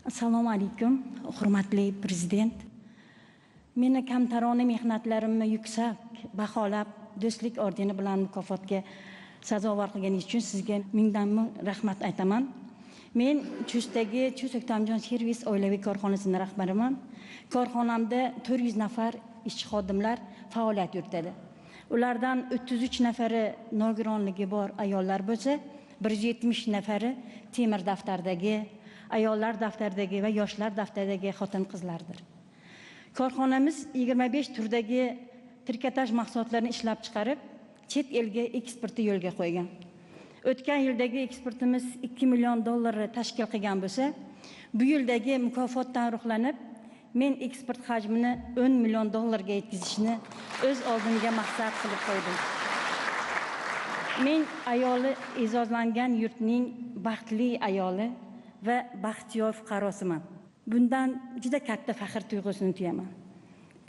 Assalomu alaykum, hurmatli prezident. Meni kamtarona mehnatlarimni yuksak baholab, do'stlik ordeni bilan mukofotga sazovor qilganingiz uchun sizga mingdan-ming rahmat aytaman. Men Chustdagi Chust O'ktamjon servis oilaviy korxonasining rahbariman. Korxonamda 400 nafar ishchi xodimlar faoliyat yuritadi. Ulardan 33 nafari nogironligi bor ayollar bo'lsa, 170 nafari temir daftardagi, ayollar daftaridagi va yoshlar daftaridagi xotin-qizlardir. Korxonamiz 25 turdagi trikotaj mahsulotlarini ishlab chiqarib, chet elga eksporti yo'lga qo'ygan. O'tgan yildagi eksportimiz 2 million dollar tashkil qilgan bo'lsa, bu yildagi mukofotdan ruhlanib, men eksport hajmini 10 million dollarga yetkazishni o'z oldimga maqsad qilib qo'ydim. Men ayoli e'zozlangan yurtning baxtli ayoli va baxtiyor fuqarosiman. Bundan juda katta faxr tuyg'usini tuyaman.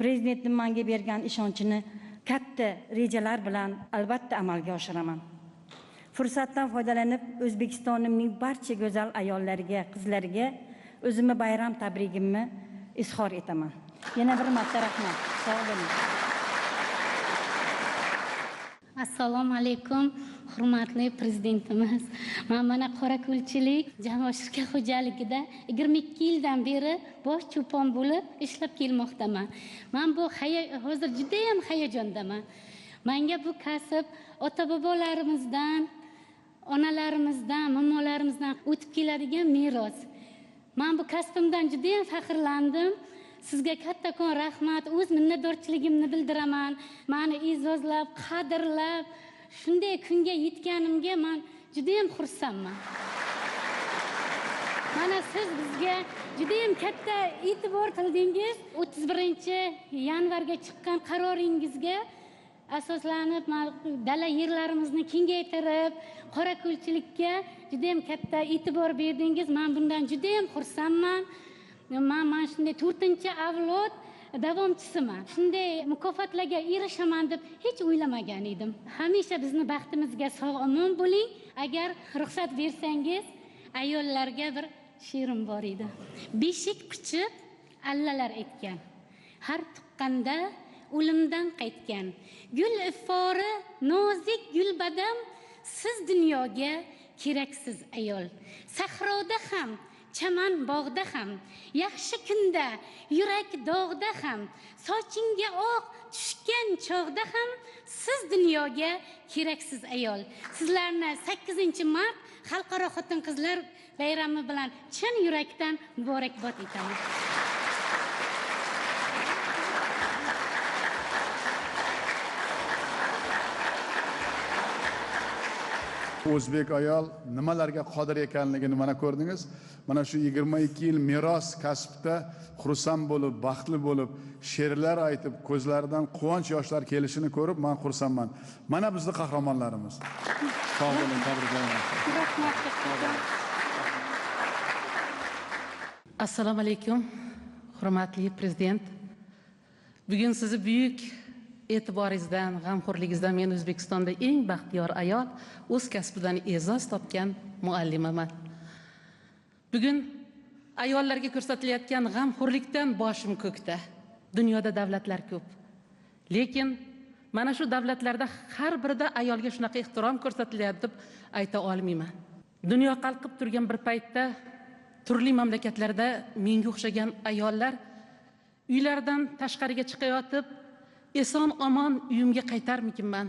Prezidentning menga bergan ishonchini katta rejalar bilan albatta amalga oshiraman. Fursatdan foydalanib O'zbekistonimning barcha go'zal ayollariga, qizlariga o'zimni bayram tabrigimni izhor etaman. Yana bir marta rahmat. Sog' bo'ling. Assalomu alaykum, hurmatli prezidentimiz. Men mana Qorako'lchilik jamoat shirkat xo'jaligida 22 yildan beri bosh cho'pon bo'lib ishlab kelmoqdaman. Men bu hozir juda ham hayajondaman. Menga bu kasb ota-bobolarimizdan, onalarimizdan, momolarimizdan o'tib keladigan meros. Men bu kasbimdan juda ham faxrlandim. Sizga kattakon rahmat, o'z minnatdorchiligimni bildiraman. Meni e'zozlab, qadrlab, shunday kunga yetganimga men juda ham xursandman. Mana siz bizga juda ham katta e'tibor qildingiz. 31-yanvarga chiqqan qaroringizga asoslanib, dala yerlarimizni kengaytirib, qorako'lchilikka juda ham katta e'tibor berdingiz. Men bundan juda ham xursandman. Men shunday 4-avlod davomchisiman. Shunday mukofotlarga erishaman deb hech o'ylamagan edim. Hamisha bizni baxtimizga sog'-omon bo'ling. Agar ruxsat bersangiz, ayollarga bir she'rim bor edi. Beshik quchib allalar aytgan. Har tuqqanda o'limdan qaytgan. Gul iffori, nozik gulbadam, siz dunyoga keraksiz ayol. Sahroda ham, chaman bog'da ham, yaxshi kunda, yurak dog'da ham, sochingga oq tushgan chog'da ham siz dunyoga keraksiz ayol. Sizlarni 8-mart Xalqaro xotin-qizlar bayrami bilan chin yurakdan muborakbod etaman. O'zbek ayol nimalarga qodir ekanligini mana ko'rdingiz. mana shu 22 yil meros kasbda xursand bo'lib, baxtli bo'lib, she'rlar aytib, ko'zlaridan quvonch yoshlar kelishini ko'rib, men xursandman. Mana bizning qahramonlarimiz. Sog' bo'ling, tabriklayman. Assalomu alaykum, hurmatli prezident. Bugun sizni buyuk e'tiboringizdan, g'amxo'rligingizdan men O'zbekistonda eng baxtiyor ayol, o'z kasbidan e'zoz topgan muallimaman. Bugun ayollarga ko'rsatilayotgan g'amxo'rlikdan boshim ko'kda. Dunyoda davlatlar ko'p. Lekin mana shu davlatlarda har birida ayolga shunaqa ehtirom ko'rsatilyapti deb ayta olmayman. Dunyo qalqib turgan bir paytda turli mamlakatlarda menga o'xshagan ayollar uylaridan tashqariga chiqayotib, eson omon uyimga qaytarmikinman,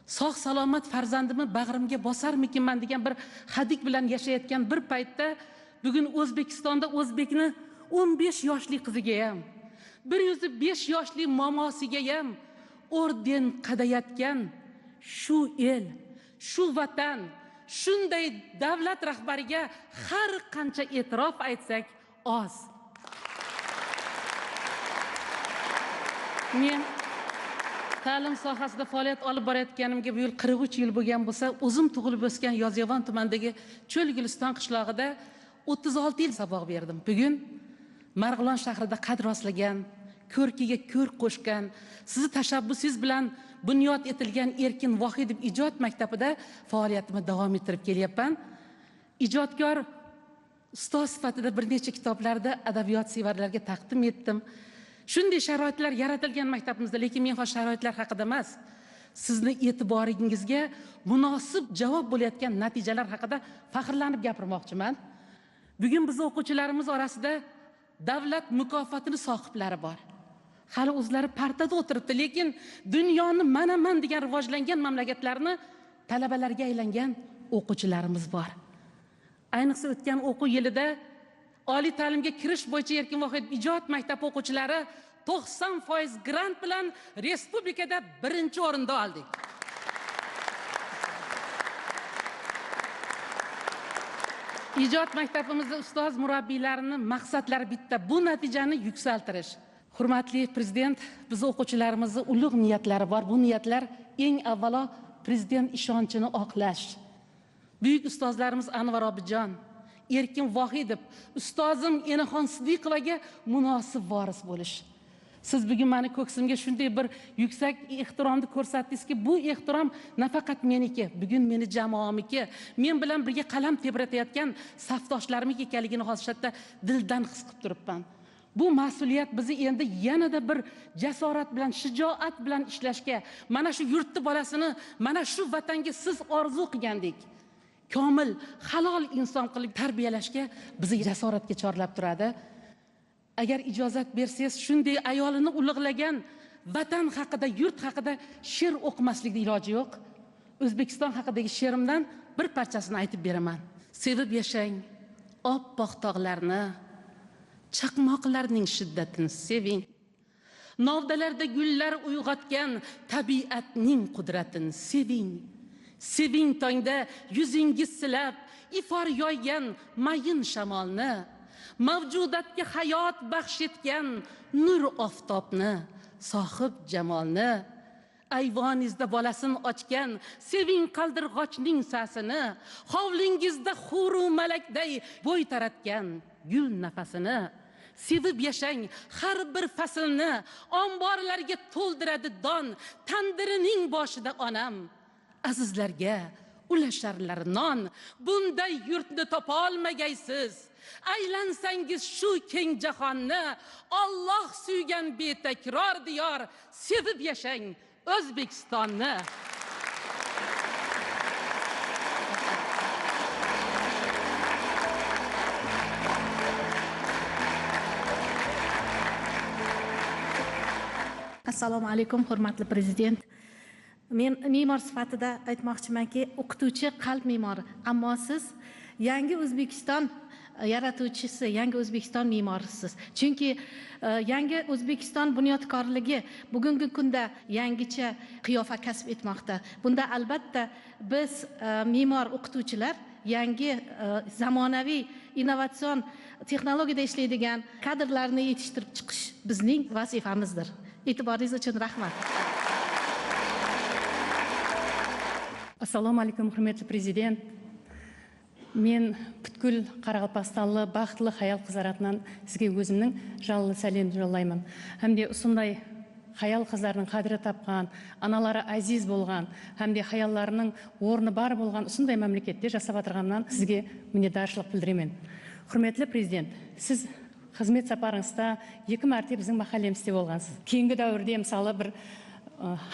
sog' salomat farzandimni bag'rimga bosarmikinman degan bir hadik bilan yashayotgan bir paytda bugun O'zbekistonda o'zbekni 15 yoshli qiziga ham, 105 yoshli momosiga ham orden qadayotgan shu el, shu vatan, shunday davlat rahbariga har qancha e'tirof aytsak oz. Men ta'lim sohasida faoliyat olib borayotganimga bu yil 43 yil bo'lgan bo'lsa, o'zim tug'ilib o'sgan Yozyovon tumanidagi Cho'l Guliston qishlog'ida 36 yil saboq berdim. Bugun Marg'ilon shahrida qad rostlagan, ko'rkiga ko'r qo'shgan, sizni tashabbusingiz bilan bunyod etilgan Erkin Vohidov ijod maktabida faoliyatimni davom ettirib kelyapman. Ijodkor ustoz sifatida bir necha kitoblarda adabiyot sevarlarga taqdim etdim. Shunday sharoitlar yaratilgan maktabimizda, lekin men hozir sharoitlar haqida emas, sizni e'tiboringizga munosib javob bo'layotgan natijalar haqida faxrlanib gapirmoqchiman. Bugun biz o'quvchilarimiz orasida davlat mukofotini sohiblari bor. Hali o'zlari partada o'tiribdi, lekin dunyoni mana-man degan rivojlangan mamlakatlarni talabalarga aylangan o'quvchilarimiz bor. Ayniqsa o'tgan o'quv yilida oliy ta'limga kirish bo'yicha Erkin Vohidov ijod maktabi o'quvchilari 90% grant bilan respublikada 1-o'rinda oldik. Ijod maktabimizda ustoz murabbiylarning maqsadlari bitta, bu natijani yuksaltirish. Hurmatli prezident, biz o'quvchilarimizning ulug' niyatlari bor. Bu niyatlar eng avvalo prezident ishonchini oqlash. Buyuk ustozlarimiz Anvar Obidjon, Erkin Vohidov, ustozim Enaxon Sidiqovaga munosib voris bo'lish. Siz bugun meni ko'ksimga shunday bir yuksak ehtiromni ko'rsatdingizki, bu ehtirom nafaqat meniki, bugun meni jamoamniki, men bilan birga qalam tebratayotgan safdoshlarimniki ekanligini hozircha dildan his qilib turibman. Bu mas'uliyat bizni endi yanada bir jasorat bilan, shijoat bilan ishlashga, mana shu yurtni bolasini, mana shu vatanga siz orzu qilgandek komil, halol inson qilib tarbiyalashga bizni jasoratga chorlab turadi. Agar ijozat bersangiz, shunday ayolini ulug'lagan vatan haqida, yurt haqida she'r o'qimaslikning iloji yo'q. O'zbekiston haqidagi she'rimdan bir parchasini aytib beraman. Sevib yashang oppoq tog'larni, chaqmoqlarning shiddatini seving. Novdalarda gullar uyg'otgan tabiatning qudratini seving. Seving tongda yuzingiz silab, ifor yoygan mayin shamolni, mavjudatga hayot baxsh etgan nur oftobni, sohib jamolni. Ayvoningizda bolasini ochgan seving qaldirg'ochning sasini, hovlingizda huru malakday bo'y taratgan gul nafasini. Sevib yashang har bir faslni, omborlarga to'ldiradi don, tandirining boshida onam. Azizlarga ulasharlar non, bunday yurtni topa olmagaysiz. Aylansangiz shu keng jahonni, Alloh suygan betakror diyor, sevib yashang O'zbekistonni. Assalomu alaykum, hurmatli prezident. Men me'mor sifatida aytmoqchimanki, o'qituvchi qalb me'mori, ammo siz yangi O'zbekiston yaratuvchisi, yangi O'zbekiston me'morisiz. Chunki yangi O'zbekiston bunyodkorligi bugungi kunda yangicha qiyofa kasb etmoqda. Bunda albatta biz me'mor o'qituvchilar yangi zamonaviy innovatsion texnologiyada ishlaydigan kadrlarni yetishtirib chiqish bizning vazifamizdir. E'tiboringiz uchun rahmat. Assalomu alaykum, hurmatli prezident. Men butkul Qoraqalpog'istonli baxtli hayal qizlardan sizga o'zimning jallı salom yo'llayman. Hamda shunday hayal qizlarning qadri topgan, analari aziz bo'lgan, hamda hayallarining o'rni bar bo'lgan shunday mamlakatda yashab o'tirgandan sizga minnatdorchilik bildiraman. Hurmatli prezident, siz xizmat safaringizda 2 marta bizning mahallamizda bo'lgansiz. Keyingi davrda misoli bir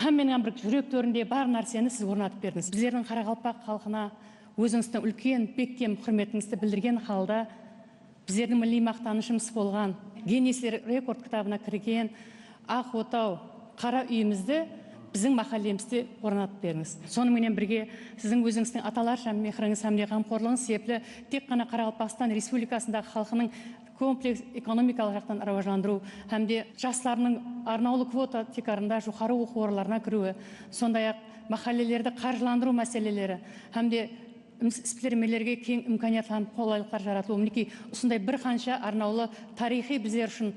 hammaning bir yurak to'rinde bar narsani siz o'rnatib berdingiz. Bizlarning Qoraqalpoq xalqina o'zingizdan ulkan, bekkem hurmatingizni bildirgan holda bizlarning milliy maqtanishimiz bo'lgan Ginneslar rekord kitobuna kirgan Aqo'tov qara uyimizda bizning mahallamizda o'rnatib berdingiz. Soning bilan birga sizning o'zingizning atalarcha mehringiz hamda g'amxo'rligingiz sababli tek qana Qoraqalpog'iston Respublikasidagi xalqining kompleks ekonomikалық жақтан rivojlantiruv hamda yoshlarning arnauli kvota tekarында yuqori o'quv o'rinlariga kiruvi, сондай-ақ mahallalarda qarshilantirish masalalari hamda isplarimlarga keng imkoniyatlar, qulayliklar yaratilishi, miniki shunday bir qancha arnauli tarixiy bizlar uchun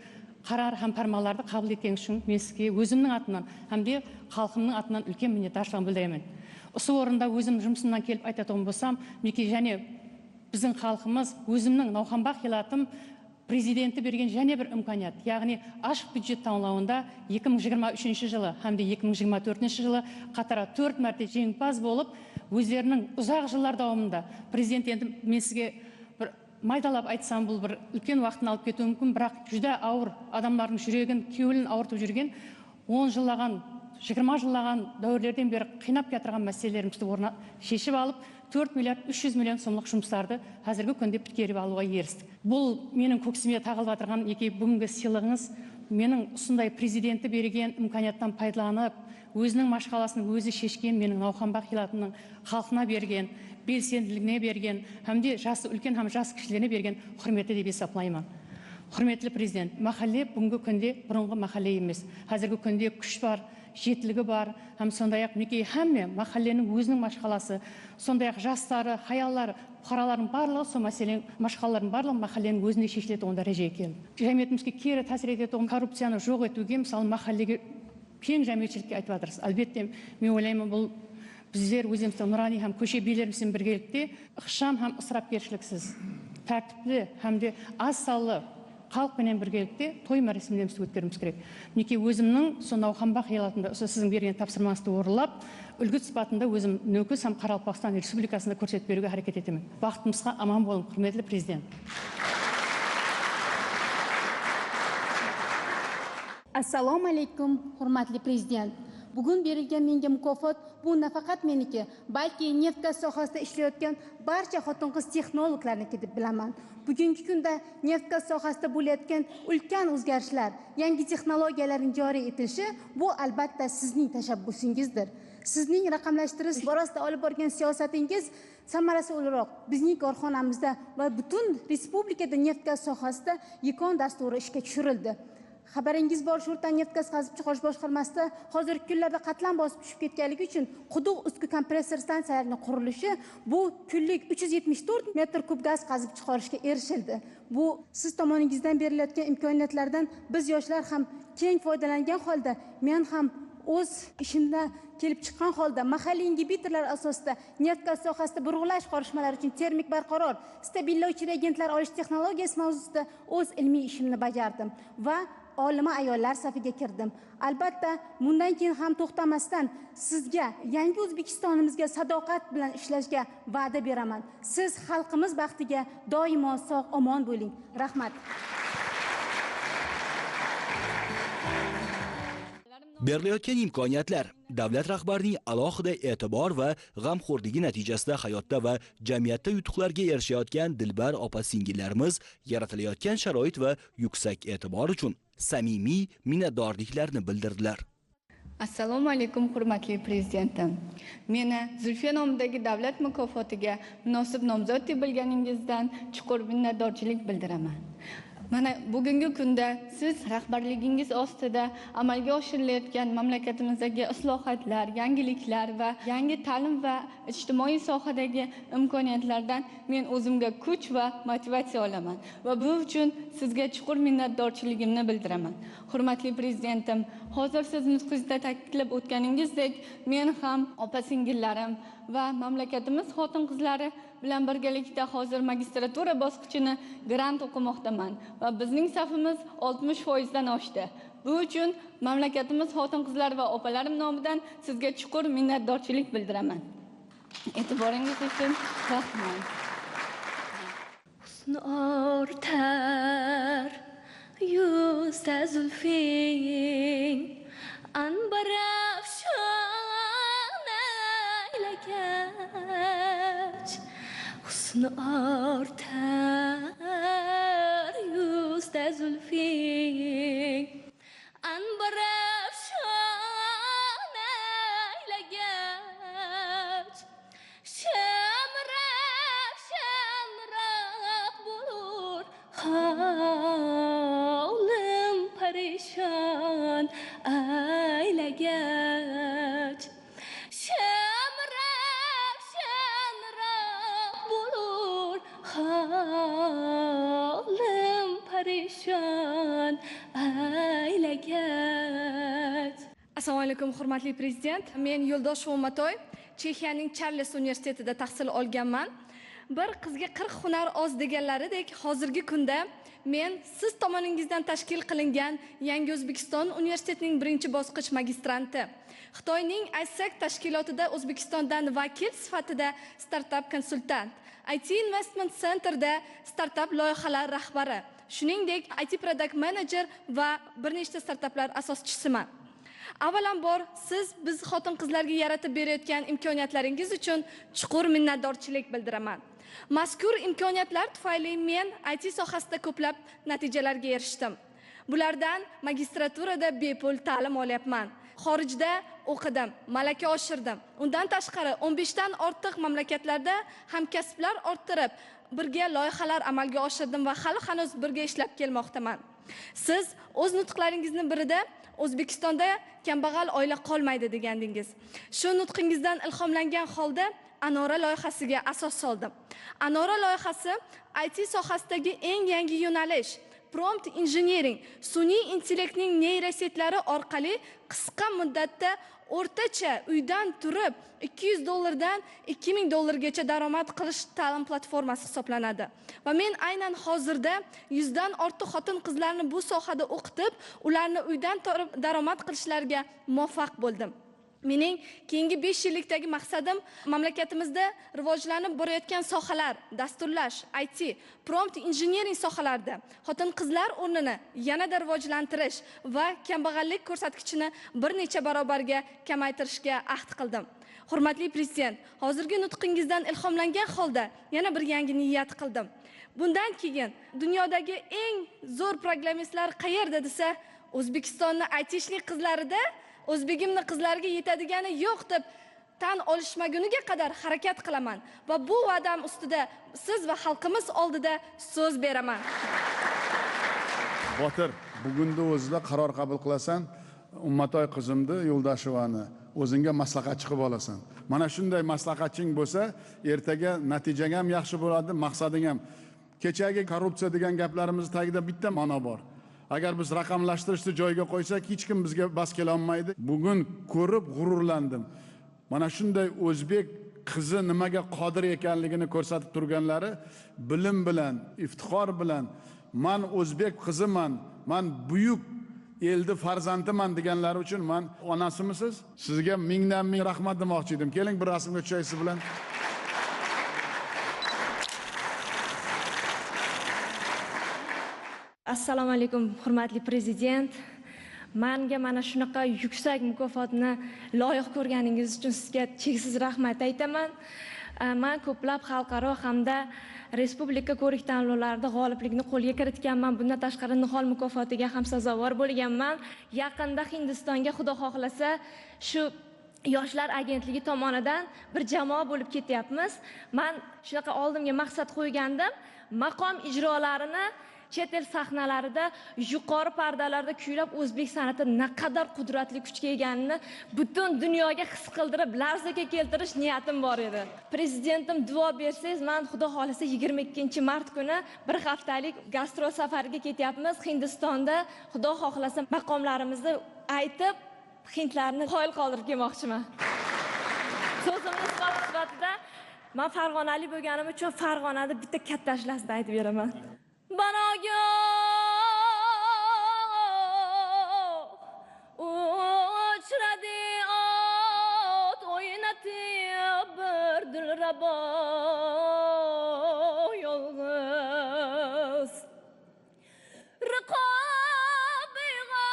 qaror ham farmonlarni qabul etgan uchun men sizga o'zimning atынан hamda xalqimning atынан ulkan minnatdorchilik bildiraman. Shu o'rinda o'zim жұмысымdan kelib aytadigan bo'lsam, miniki және bizning xalqimiz o'zimning navhambax yelatim Президенті берген және бір imkoniyat, яғни ашық бюджет tanlovida 2023 жылы hamda 2024 жылы қатара 4 мәрте жеңімпаз болып, өздерінің ұзақ жылдар davomida президент енді мен сізге бір майдалап айтсам, бұл бір үлкен уақытын алып кетуі мүмкін, бірақ жүдә ауыр адамдардың жүрегін, кеуілін ауыртып жүрген 10 жылаған, 20 жылаған дәуірлерден бері қинап кетірген мәселелерімізді шешіп алып, 4 миллиард 300 миллион сомлық жұмыстарды қазіргі күнде біткеріп алуға ерістік. Бұл менің көксіме тағылып отырған еке бүгінгі сыйлығыңыз, менің ұсындай президенті берген имканияттан пайдаланып, өзінің машқаласын өзі шешкен, менің науқанбақ елатының халқына берген, белсенділігіне берген, hamda жасы үлкен һәм жас кішілеріне берген құрметті деп есептеймін. Құрметті президент, махалле бүгінгі күнде бұрынғы махалле емес. Қазіргі күнде күш бар, жетілігі бар, һәм сондай-ақ мінекей һәмме махалленің өзінің машқаласы, сондай-ақ жастары, хаяллары, бұқаралардың барлығы, сол мәселен машқалардың барлығы махалленің өзіне шешілетін он дәрежеге келді. Жәмиетімізге кері тәсір ететін коррупцияны жоқ етуге, мысалы махаллеге кең жәмиетшілікке айтып жатырсыз. Әлбетте, мен ойлаймын, бұл біздер өзіміздің нұрани һәм көше билерімізбен біргелікте ықшам һәм ысырапкершіліксіз, тәртіплі һәм аз салалы халықпенен біргелікте той мәресімдерімізді өткеруіміз керек. Мінекей өзімнің сол науқанбақ елатында сіздің берген тапсырмаңызды орындап, үлгі сипатында өзім Нөкіс һәм Қарақалпақстан Республикасында көрсетіп беруге әрекет етемін. Бақытымызға аман болың, құрметті президент. Assalomu alaykum, hurmatli prezident. Bugun berilgan menga mukofot bu nafaqat meniki, balki neft gaz sohasida ishlayotgan barcha xotin-qiz texnologlarniki deb bilaman. Bugungi kunda neft gaz sohasida bo'layotgan ulkan o'zgarishlar, yangi texnologiyalarning joriy etilishi bu albatta sizning tashabbusingizdir. Sizning raqamlashtirish borasida olib borgan siyosatingiz samarasi o'laroq bizning korxonamizda va butun respublikada neft gaz sohasida yekon dasturi ishga tushirildi. Xabaringiz bor, Sho'rtan neft gaz qazib chiqarish boshqarmasida hozirgi kunlarda qatlam bosib tushib ketganligi uchun quduq ustki kompressor stansiyalarining qurilishi bu kunlik 374 metr kub gaz qazib chiqarishga erishildi. Bu siz tomoningizdan berilayotgan imkoniyatlardan biz yoshlar ham keng foydalangan holda, men ham o'z ishimda kelib chiqqan holda mahalliy ingibitorlar asosida neft gaz sohasida burg'ulash qorishmalari uchun termik barqaror stabillovchi reagentlar olish texnologiyasi mavzusida o'z ilmiy ishimni bajardim va olima ayollar safiga kirdim. Albatta, bundan keyin ham to'xtamasdan sizga, yangi O'zbekistonimizga sadoqat bilan ishlashga va'da beraman. Siz xalqimiz baxtiga doimo sog' omon bo'ling. Rahmat. Berilayotgan imkoniyatlar davlat rahbarining alohida e'tibor va g'amxo'rligi natijasida hayotda va jamiyatda yutuqlarga erishayotgan dilbar opa-singillarimiz yaratilayotgan sharoit va yuksak e'tibor uchun samimiy minnatdorliklarini bildirdilar. Assalomu alaykum, hurmatli prezidentim. Meni Zulfiya nomidagi davlat mukofotiga munosib nomzod deb bilganingizdan chuqur minnatdorchilik bildiraman. Mana bugungi kunda siz rahbarligingiz ostida amalga oshirilayotgan mamlakatimizdagi islohotlar, yangiliklar va yangi ta'lim va ijtimoiy sohadagi imkoniyatlardan men o'zimga kuch va motivatsiya olaman va bu uchun sizga chuqur minnatdorchiligimni bildiraman. Hurmatli prezidentim, hozir siz nutqingizda ta'kidlab o'tganingizdek, men ham opa-singillarim va mamlakatimiz xotin-qizlari bilan birgalikda hozir magistratura bosqichini grant o'qimoqdaman va bizning safimiz 60% dan oshdi. Bu uchun mamlakatimiz xotin-qizlari va opalarim nomidan sizga chuqur minnatdorchilik bildiraman. E'tiboringiz uchun rahmat. Husn ortar yuzda zulfing anbar afshon aylagach, husn ortar yuzda zulfing anbar afshon aylagach, shamroq bo'lur holim parishon aylagach, shamroq bo'lur holim parishon aylagach. Assalomu alaykum, hurmatli prezident. Men Yo'ldosh O'matoy, Chexiyaning Charles universitetida tahsil olganman. Bir qizga 40 hunar oz deganlaridek, hozirgi kunda men siz tomoningizdan tashkil qilingan Yangi O'zbekiston universitetining birinchi bosqich magistranti. Xitoyning ISAC tashkilotida O'zbekistondan vakil sifatida startup konsultant, IT Investment Centerda startup loyihalar rahbari, shuningdek IT product manager va bir nechta startuplar asoschisiman. Avvalambor siz biz xotin-qizlarga yaratib berayotgan imkoniyatlaringiz uchun chuqur minnatdorchilik bildiraman. Mazkur imkoniyatlar tufayli men IT sohasida ko'plab natijalarga erishdim. Bulardan magistraturada bepul ta'lim olyapman. Xorijda o'qidim, malaka oshirdim. Undan tashqari 15 dan ortiq mamlakatlarda hamkasblar orttirib, birga loyihalar amalga oshirdim va hali hanuz birga ishlab kelmoqdaman. Siz o'z nutqlaringizning birida O'zbekistonda kambag'al oila qolmaydi degandingiz. Shu nutqingizdan ilhomlangan holda Anora loyihasiga asos soldim. Anora loyihasi IT sohasidagi eng yangi yo'nalish, prompt engineering, sun'iy intellektning neyrosetlari orqali qisqa muddatda o'rtacha uydan turib $200 dan $2000 daromad qilish ta'lim platformasi hisoblanadi. Va men aynan hozirda 100 dan ortiq xotin-qizlarni bu sohada o'qitib, ularni uydan turib daromad qilishlariga muvaffaq bo'ldim. Mening keyingi 5 yillikdagi maqsadim mamlakatimizda rivojlanib borayotgan sohalar, dasturlash, IT, prompt engineering sohalarida xotin-qizlar o'rnini yanada rivojlantirish va kambag'allik ko'rsatkichini bir necha barobarga kamaytirishga ahd qildim. Hurmatli prezident, hozirgi nutqingizdan ilhomlangan holda yana bir yangi niyat qildim. Bundan keyin dunyodagi eng zo'r programmistlar qayerda desa, O'zbekistonning aytishli qizlarida O'zbegimni qizlarga yetadigani yo'q deb tan olishmaguniga qadar harakat qilaman va bu va'dam ustida siz va xalqimiz oldida so'z beraman. Botir, bugunda o'zida qaror qabul qilasan, Ummatoy qizimni Yo'ldashevani o'zingga maslahatchi qilib olasan. Mana shunday maslahatching bo'lsa, ertaga natijang ham yaxshi bo'ladi, maqsading ham. Kechagi korrupsiya degan gaplarimiz tagida bitta ma'no bor. Agar biz raqamlashtirishni joyiga qo'ysak, hech kim bizga bas kela olmaydi. Bugun ko'rib g'ururlandim. Mana shunday o'zbek qizi nimaga qodir ekanligini ko'rsatib turganlari bilim bilan, iftixor bilan, men o'zbek qiziman, men buyuk eldi farzandiman deganlari uchun men onasimisiz? Sizga mingdan ming rahmat demoqchi edim. Keling bir rasmga tushaysiz bilan. Assalomu alaykum, hurmatli prezident. Menga mana shunaqa yuksak mukofotni loyiq ko'rganingiz uchun sizga cheksiz rahmat aytaman. Men ko'plab xalqaro hamda respublika ko'rik tanlovlarida g'oliblikni qo'lga kiritganman. Bundan tashqari Nihol mukofotiga ham sazovor bo'lganman. Yaqinda Hindistonga xudo xohlasa shu yoshlar agentligi tomonidan bir jamoa bo'lib ketyapmiz. Men shunaqa oldimga maqsad qo'ygandim. Maqom ijrolarini chet el sahnalarida yuqori pardalarda kuylab o'zbek san'ati naqadar qudratli kuchga eganini butun dunyoga his qildirib, larzaga keltirish niyatim bor edi. Prezidentim duo bersangiz, men xudo xolasa 22-mart kuni bir haftalik gastrol safariga ketyapmiz. Hindistonda xudo xohlasa maqomlarimizni aytib, hindlarni qoyil qoldirib kelmoqchiman. So'zimni sifatida men farg'onalik bo'lganim uchun Farg'onada bitta katta ashlasida aytib beraman. Banoga uchradi ot o'ynatib bir dilrabo yolg'iz. Riqobiga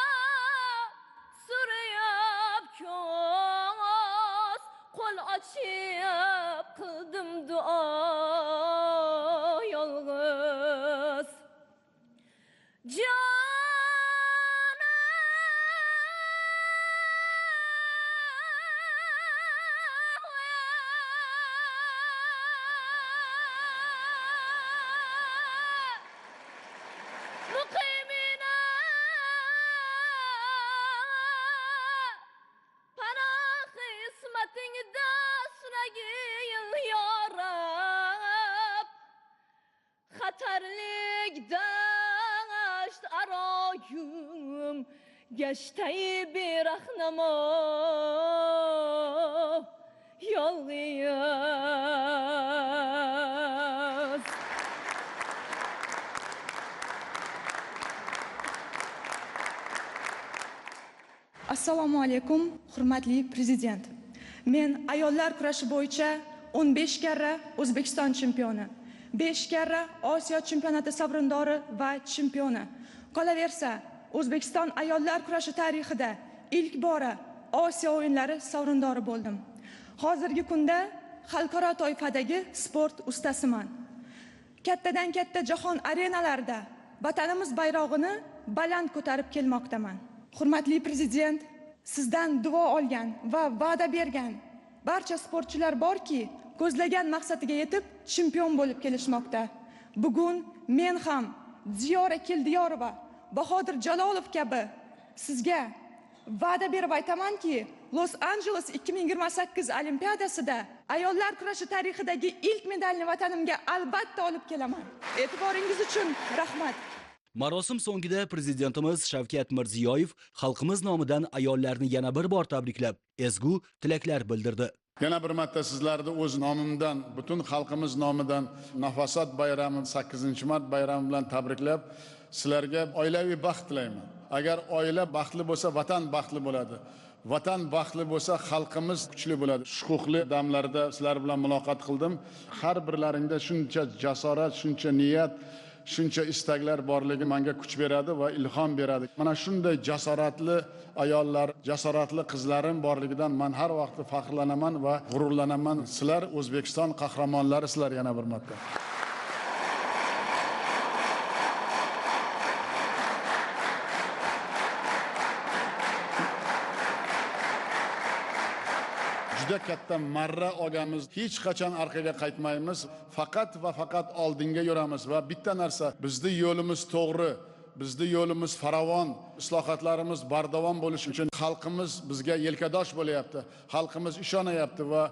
surayab ko'z qo'l ochib qildim duo yolg'iz. Xatarlik dasht aroyum gashtay berahnamo yolg'iz. Assalomu alaykum, hurmatli prezident. Men ayollar kurashi bo'yicha 15 karra O'zbekiston chempioni, 5 karra Osiyo chempionati sovrindori va chempioni. Qolaversa, O'zbekiston ayollar kurashi tarixida ilk bora Osiyo o'yinlari sovrindori bo'ldim. Hozirgi kunda xalqaro toifadagi sport ustasiman. Kattadan katta jahon arenalarida vatanimiz bayrog'ini baland ko'tarib kelmoqdaman. Hurmatli prezident, sizdan duo olgan va va'da bergan barcha sportchilar borki, ko'zlagan maqsadiga yetib chempion bo'lib kelishmoqda. Bugun men ham Diyora Keldiyorova, Bahodir Jalolov kabi sizga va'da berib aytamanki, Los Angeles 2028 Olimpiadasida ayollar kurashi tarixidagi ilk medalni vatanimga albatta olib kelaman. E'tiboringiz uchun rahmat. Marosim so'ngida prezidentimiz Shavkat Mirziyoyev xalqimiz nomidan ayollarni yana bir bor tabriklab, ezgu tilaklar bildirdi. Yana bir marta sizlarni o'z nomimdan, butun xalqimiz nomidan Nafosat bayrami 8-mart bayrami bilan tabriklab, sizlarga oilaviy baxt tilayman. Agar oila baxtli bo'lsa, vatan baxtli bo'ladi. Vatan baxtli bo'lsa, xalqimiz kuchli bo'ladi. Shukuhli damlarda sizlar bilan muloqot qildim. Har birlaringda shuncha jasorat, shuncha niyat, shuncha istaklar borligi menga kuch beradi va ilhom beradi. Mana shunday jasoratli ayollar, jasoratli qizlarim borligidan men har vaqt faxrlanaman va g'ururlanaman. Sizlar O'zbekiston qahramonlari, sizlar yana bir marta. Juda katta marra olganmiz. Hech qachon orqaga qaytmaymiz. Faqat va faqat oldinga yuramiz va bitta narsa, bizning yo'limiz to'g'ri, bizning yo'limiz farovon, islohotlarimiz bardavom bo'lishi uchun xalqimiz bizga yelkadosh bo'layapti. Xalqimiz ishonayapti va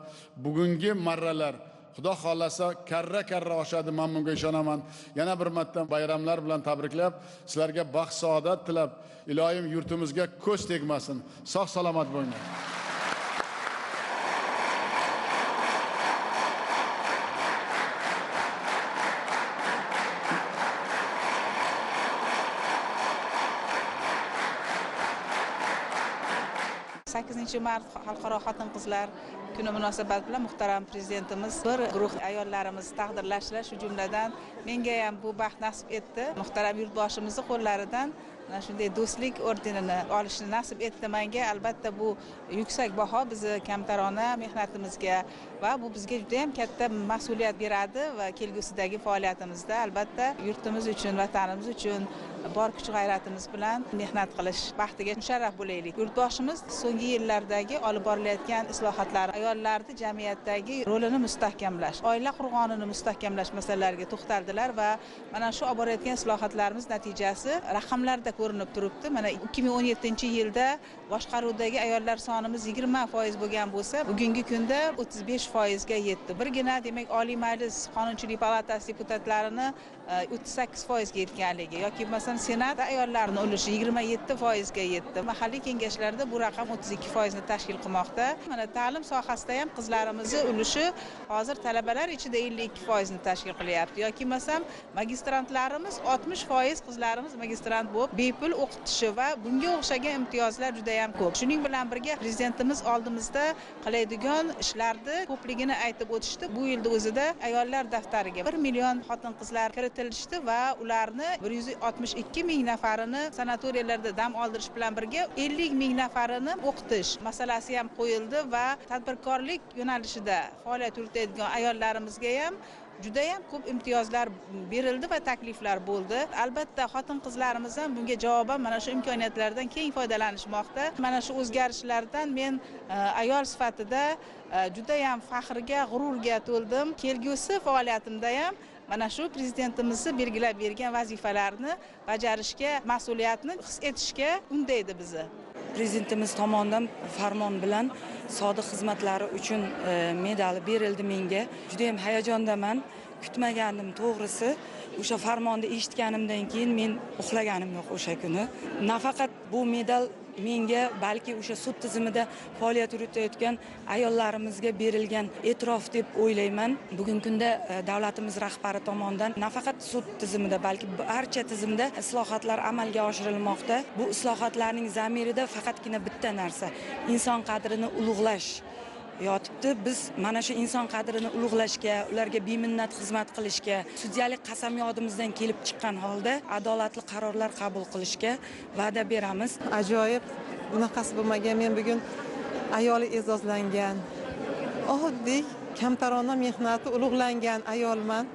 bugungi marralar Xudo xolasa karra oshadi, men bunga ishonaman. Yana bir marta bayramlar bilan tabriklab, sizlarga baxt, saodat tilab, iloyim yurtimizga ko'z tegmasin. Sog' salomat bo'linglar. 8-mart Xalqaro xotin-qizlar kuni munosabati bilan muhtaram prezidentimiz bir guruh ayollarimizni taqdirlashlar, shu jumladan menga ham bu baxt nasib etdi. Muhtaram yurtboshimizning qo'llaridan shunday do'stlik ordenini olishni nasib etdi menga. Albatta bu yuksak baho bizni kamtarona mehnatimizga va bu bizga juda ham katta mas'uliyat beradi va kelgusidagi faoliyatimizda albatta yurtimiz uchun, vatanimiz uchun bor kuch g'ayratimiz bilan mehnat qilish baxtiga musharraf bo'laylik. Yurtboshimiz so'nggi yillardagi olib borilayotgan islohotlar, ayollarning jamiyatdagi rolini mustahkamlash, oila qurg'onini mustahkamlash masalalariga to'xtaldilar va mana shu olib borayotgan islohotlarimiz natijasi raqamlarda ko'rinib turibdi. Mana 2017-yilda boshqaruvdagi ayollar sonimiz 20% bo'lgan bo'lsa, bugungi kunda 35% ga yetdi. Birgina demak Oliy Majlis Qonunchilik palatasi deputatlarini 38% ga yetganligi yoki masalan Senat ayollarning ulushi 27% ga yetdi. Mahalliy kengashlarda bu raqam 32% ni tashkil qilmoqda. Mana ta'lim sohasida ham qizlarimizning ulushi hozir talabalar ichida 52% ni tashkil qilyapti. Yoki masalan magistrantlarimiz 60% qizlarimiz magistrant bo'lib bepul o'qitishi va bunga o'xshagan imtiyozlar juda ham ko'p. Shuning bilan birga prezidentimiz oldimizda qiladigan ishlarni ko'pligini aytib o'tishdi. Bu yilda o'zida ayollar daftariga 1 million xotin-qizlar kiritilishdi va ularni 162 ming nafarini sanatoriyalarda dam oldirish bilan birga 50 ming nafarini o'qitish masalasi ham qo'yildi va tadbirkorlik yo'nalishida faoliyat yuritadigan ayollarimizga ham juda ham ko'p imtiyozlar berildi va takliflar bo'ldi. Albatta xotin-qizlarimiz ham bunga javoban mana shu imkoniyatlardan keng foydalanishmoqda. Mana shu o'zgarishlardan men ayol sifatida juda ham faxrga, g'ururga to'ldim. Kelgusi faoliyatimda ham mana shu prezidentimizni belgilab bergan vazifalarni bajarishga, mas'uliyatni his etishga undaydi bizni. Prezidentimiz tomonidan farmon bilan sodiq xizmatlari uchun medali berildi menga. Juda ham hayajondaman. Kutmagandim to'g'risi. O'sha farmonni eshitganimdan keyin men uxlaganim yo'q o'sha kuni. Nafaqat bu medal menga, balki o'sha sud tizimida faoliyat yuritayotgan ayollarimizga berilgan e'tirof deb o'ylayman. Bugungi kunda davlatimiz rahbari tomonidan nafaqat sud tizimida, balki barcha tizimda islohotlar amalga oshirilmoqda. Bu islohotlarning zamirida faqatgina bitta narsa: inson qadrini ulug'lash yotibdi. Biz mana shu inson qadrini ulug'lashga, ularga beminnat xizmat qilishga, sudyalik qasamyodimizdan kelib chiqqan holda adolatli qarorlar qabul qilishga va'da beramiz. Ajoyib, bunaqasi bo'lmagan. Men bugun ayoli e'zozlangan, oddiy kamtarona mehnati ulug'langan ayolman.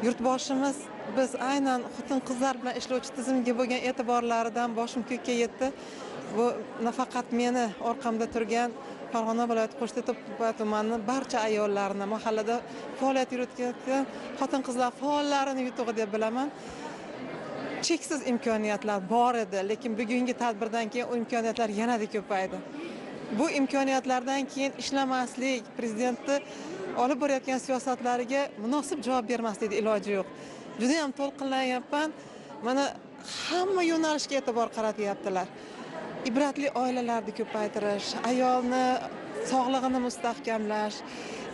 Yurtboshimiz biz aynan xotin-qizlar bilan ishlovchi tizimga bo'lgan e'tiborlaridan boshim ko'kka yetdi. Bu nafaqat meni orqamda turgan Farg'ona viloyati Qo'shtepa tumani barcha ayollarni, mahallada faoliyat yuritayotgan xotin-qizlar faollarini yutug'i deb bilaman. Cheksiz imkoniyatlar bor edi, lekin bugungi tadbirdan keyin u imkoniyatlar yanada ko'paydi. Bu imkoniyatlardan keyin ishlamaslik, prezidentni olib borayotgan siyosatlariga munosib javob bermaslikda iloji yo'q. Juda ham to'lqinlanyapman. Mana hamma yo'nalishga e'tibor qaratyaptilar. Ibratli oilalarni ko'paytirish, ayolni sog'lig'ini mustahkamlash,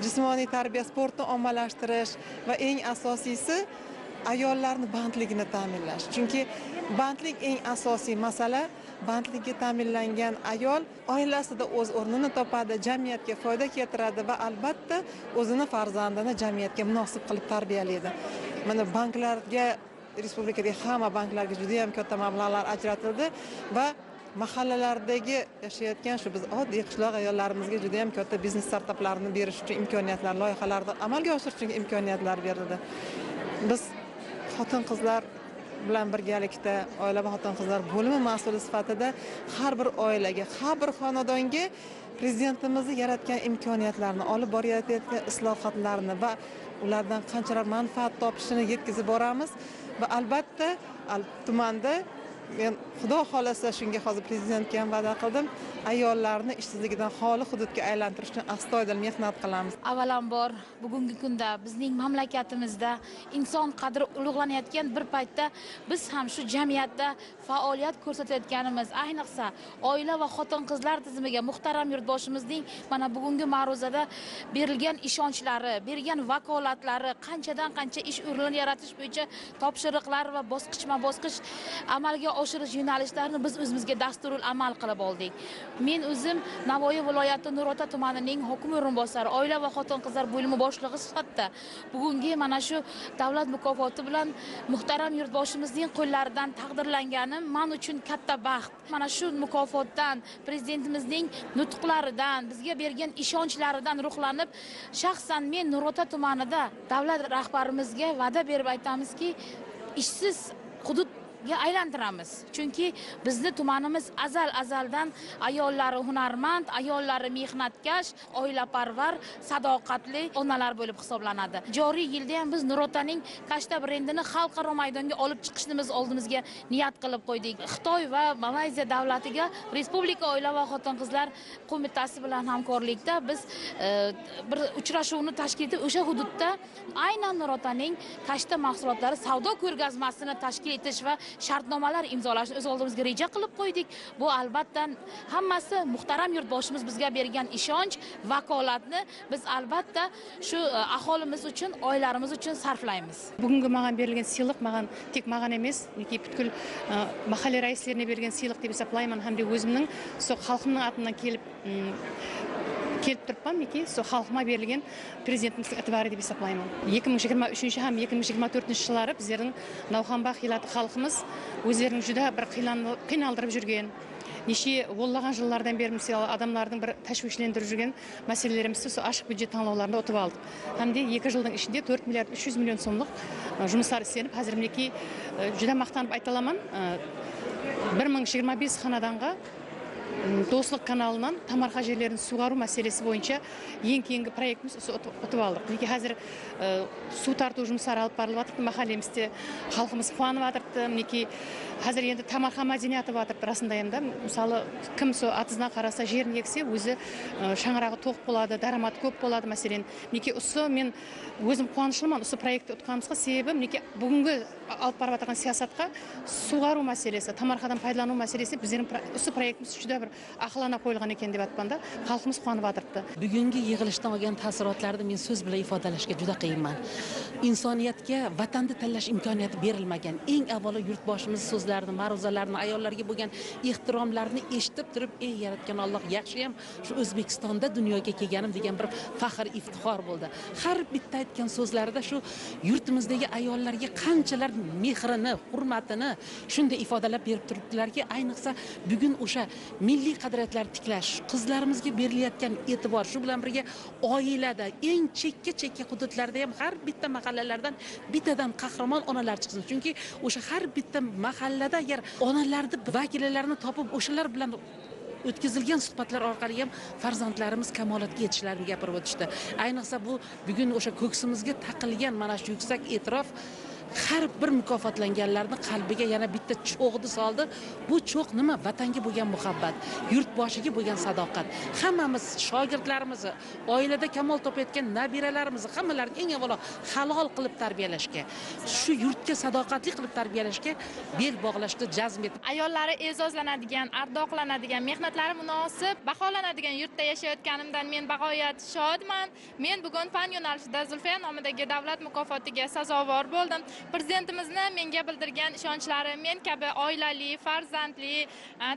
jismoniy tarbiya, sportni ommalashtirish va eng asosiysi ayollarni bandligini ta'minlash. Chunki bandlik eng asosiy masala. Bandlikka ta'minlangan ayol oilasida o'z o'rnini topadi, jamiyatga foyda keltiradi va albatta o'zini farzandini jamiyatga munosib qilib tarbiyalaydi. Mana banklarga, respublikadagi hamma banklarga juda ham katta mablag'lar ajratildi va mahallalardagi yashayotgan shu biz oddiy qishloq ayollarimizga juda ham katta biznes startaplarni berish uchun imkoniyatlar, loyihalarni amalga oshirish uchun imkoniyatlar berildi. Biz xotin-qizlar bilan birgalikda oila va xotin-qizlar bo'limi mas'uli sifatida har bir oilaga, har bir xonadonga prezidentimiz yaratgan imkoniyatlarni, olib borayotgan islohotlarni va ulardan qanchalar manfaat topishini yetkazib boramiz va albatta tumanda men xudo xolasa shunga hozir prezidentga ham va'da qildim, ayollarni ishsizlikdan xoli hududga aylantirish uchun astoydil mehnat qilamiz. Avvalambor bugungi kunda bizning mamlakatimizda inson qadri ulug'lanayotgan bir paytda biz ham shu jamiyatda faoliyat ko'rsatayotganimiz, ayniqsa oila va xotin-qizlar tizimiga muhtaram yurtboshimizning mana bugungi ma'ruzada berilgan ishonchlari, bergan vakolatlari, qanchadan qancha ish o'rnini yaratish bo'yicha topshiriqlar va bosqichma-bosqich amalga oshirish yo'nalishlarini biz o'zimizga dasturul amal qilib oldik. Men o'zim Navoiy viloyati Nurota tumanining hokim o'rinbosari, oila va xotin-qizlar bo'limi boshlig'i sifatida bugungi mana shu davlat mukofoti bilan muhtaram yurtboshimizning qo'llaridan taqdirlanganim men uchun katta baxt. Mana shu mukofotdan, prezidentimizning nutqlaridan, bizga bergan ishonchlaridan ruhlanib, shaxsan men Nurota tumanida davlat rahbarimizga va'da berib aytamizki, ishsiz hudud ga aylantiramiz. Chunki bizni tumanimiz azaldan ayollari hunarmand, ayollari mehnatkash, oilaparvar, sadoqatli onalar bo'lib hisoblanadi. Joriy yilda ham biz Nurotaning kashta brendini xalqaro maydonga olib chiqishni biz oldimizga niyat qilib qo'ydik. Xitoy va Malayziya davlatiga Respublika oila va xotin-qizlar qo'mitasi bilan hamkorlikda biz bir uchrashuvni tashkil etib, o'sha hududda aynan Nurotaning kashta mahsulotlari savdo ko'rgazmasini tashkil etish va shartnomalar imzolashni o'z oldimizga reja qilib qo'ydik. Bu albatta hammasi muhtaram yurtboshimiz bizga bergan ishonch, vakolatni biz albatta shu aholimiz uchun, oilalarimiz uchun sarflaymiz. Bugungi menga berilgan siyliq menga tek menga emas, balki butkul mahalliy raislarga berilgan siyliq deb hisoblayman hamda o'zimning xalqimning atidan kelib turibman, xalqima berilgan prezidentimizning e'tibori deb hisoblayman. 2023 ham 2024-yillari bizning Navxonbaq xilati xalqimiz o'zlarini juda bir qiynaldirib yurgan, necha o'nlagan yillardan beri odamlarning bir tashvishlantirib yurgan masalalarimizni ochiq byudjet tanlovlarida o'tib oldik. Hamda 2 yilning ichida 4 milliard 300 million so'mlik жұмыстар істеліп, hozir miniki juda maqtanib ayta olaman. 1025 xonadonga Do'stlik kanalidan Tamarxa yerlerini sug'aruv masalasi bo'yicha eng keyingi proyektimiz o'tib oldik. Lekin hozir suv tortuv жұмыстары olib borilyapti, mahallamizda xalqimiz quvonib o'tiribdi. Lekin hozir endi Tamarxa madaniyati bo'lyapti rasmda ham da. Misoli kim atizdan qarasa yerini eksa, o'zi shang'irog'i to'q bo'ladi, daromad ko'p bo'ladi masalan. Lekin men o'zim quvonishliman ushbu proyektni o'tganimizga, sebebim lekin bugungi olib borayotgan siyosatga sug'aruv masalasi, Tamarxadan foydalanish masalasi bizning ushbu proyektimiz juda bir aqlana qo'yilgan ekan deb aytganda xalqimiz quvonib o'tiribdi. Bugungi yig'ilishdan olgan taassurotlarni men so'z bilan ifodalashga juda qiyinman. Insoniyatga vatanni tanlash imkoniyati berilmagan. Eng avvalo yurtboshimiz so'zlarini, ma'ruzalarini, ayollarga bo'lgan ehtiromlarini eshitib turib, ey yaratgan Alloh, yaxshi ham shu O'zbekistonda dunyoga kelganim degan bir faxr, iftixor bo'ldi. Har bitta aytgan so'zlarida shu yurtimizdagi ayollarga qanchalar mehrini, hurmatini shunday ifodalab berib turibdilarki, ayniqsa bugun o'sha milliy qadriyatlar tiklash, qizlarimizga berilayotgan e'tibor, shu bilan birga oilada eng chekka hududlarda ham har bitta mahallalardan bittadan qahramon onalar chiqsin. Chunki o'sha har bitta mahallada agar onalarni vakillarini topib o'shalar bilan o'tkazilgan suhbatlar orqali ham farzandlarimiz kamolatga yetishlarini gapirib o'tishdi. Ayniqsa bu bugun o'sha ko'ksimizga taqilgan mana shu yuksak e'tirof har bir mukofotlanganlarning qalbiga yana bitta cho'g'ni soldi. Bu cho'g' nima? Vatanga bo'lgan muhabbat, yurtboshiga bo'lgan sadoqat. Hammamiz shogirdlarimizni, oilada kamol topayotgan nabiralarimizni hammalarini eng avvalo halol qilib tarbiyalashga, shu yurtga sadoqatli qilib tarbiyalashga bel bog'lashda jazm etib, ayollari e'zozlanadigan, ardoqlanadigan, mehnatlari munosib baholanadigan yurtda yashayotganimdan men bag'oyat shodman. Men bugun fan yo'nalishida Zulfiya nomidagi davlat mukofotiga sazovor bo'ldim. Prezidentimizni menga bildirgan ishonchlari men kabi oilali, farzandli,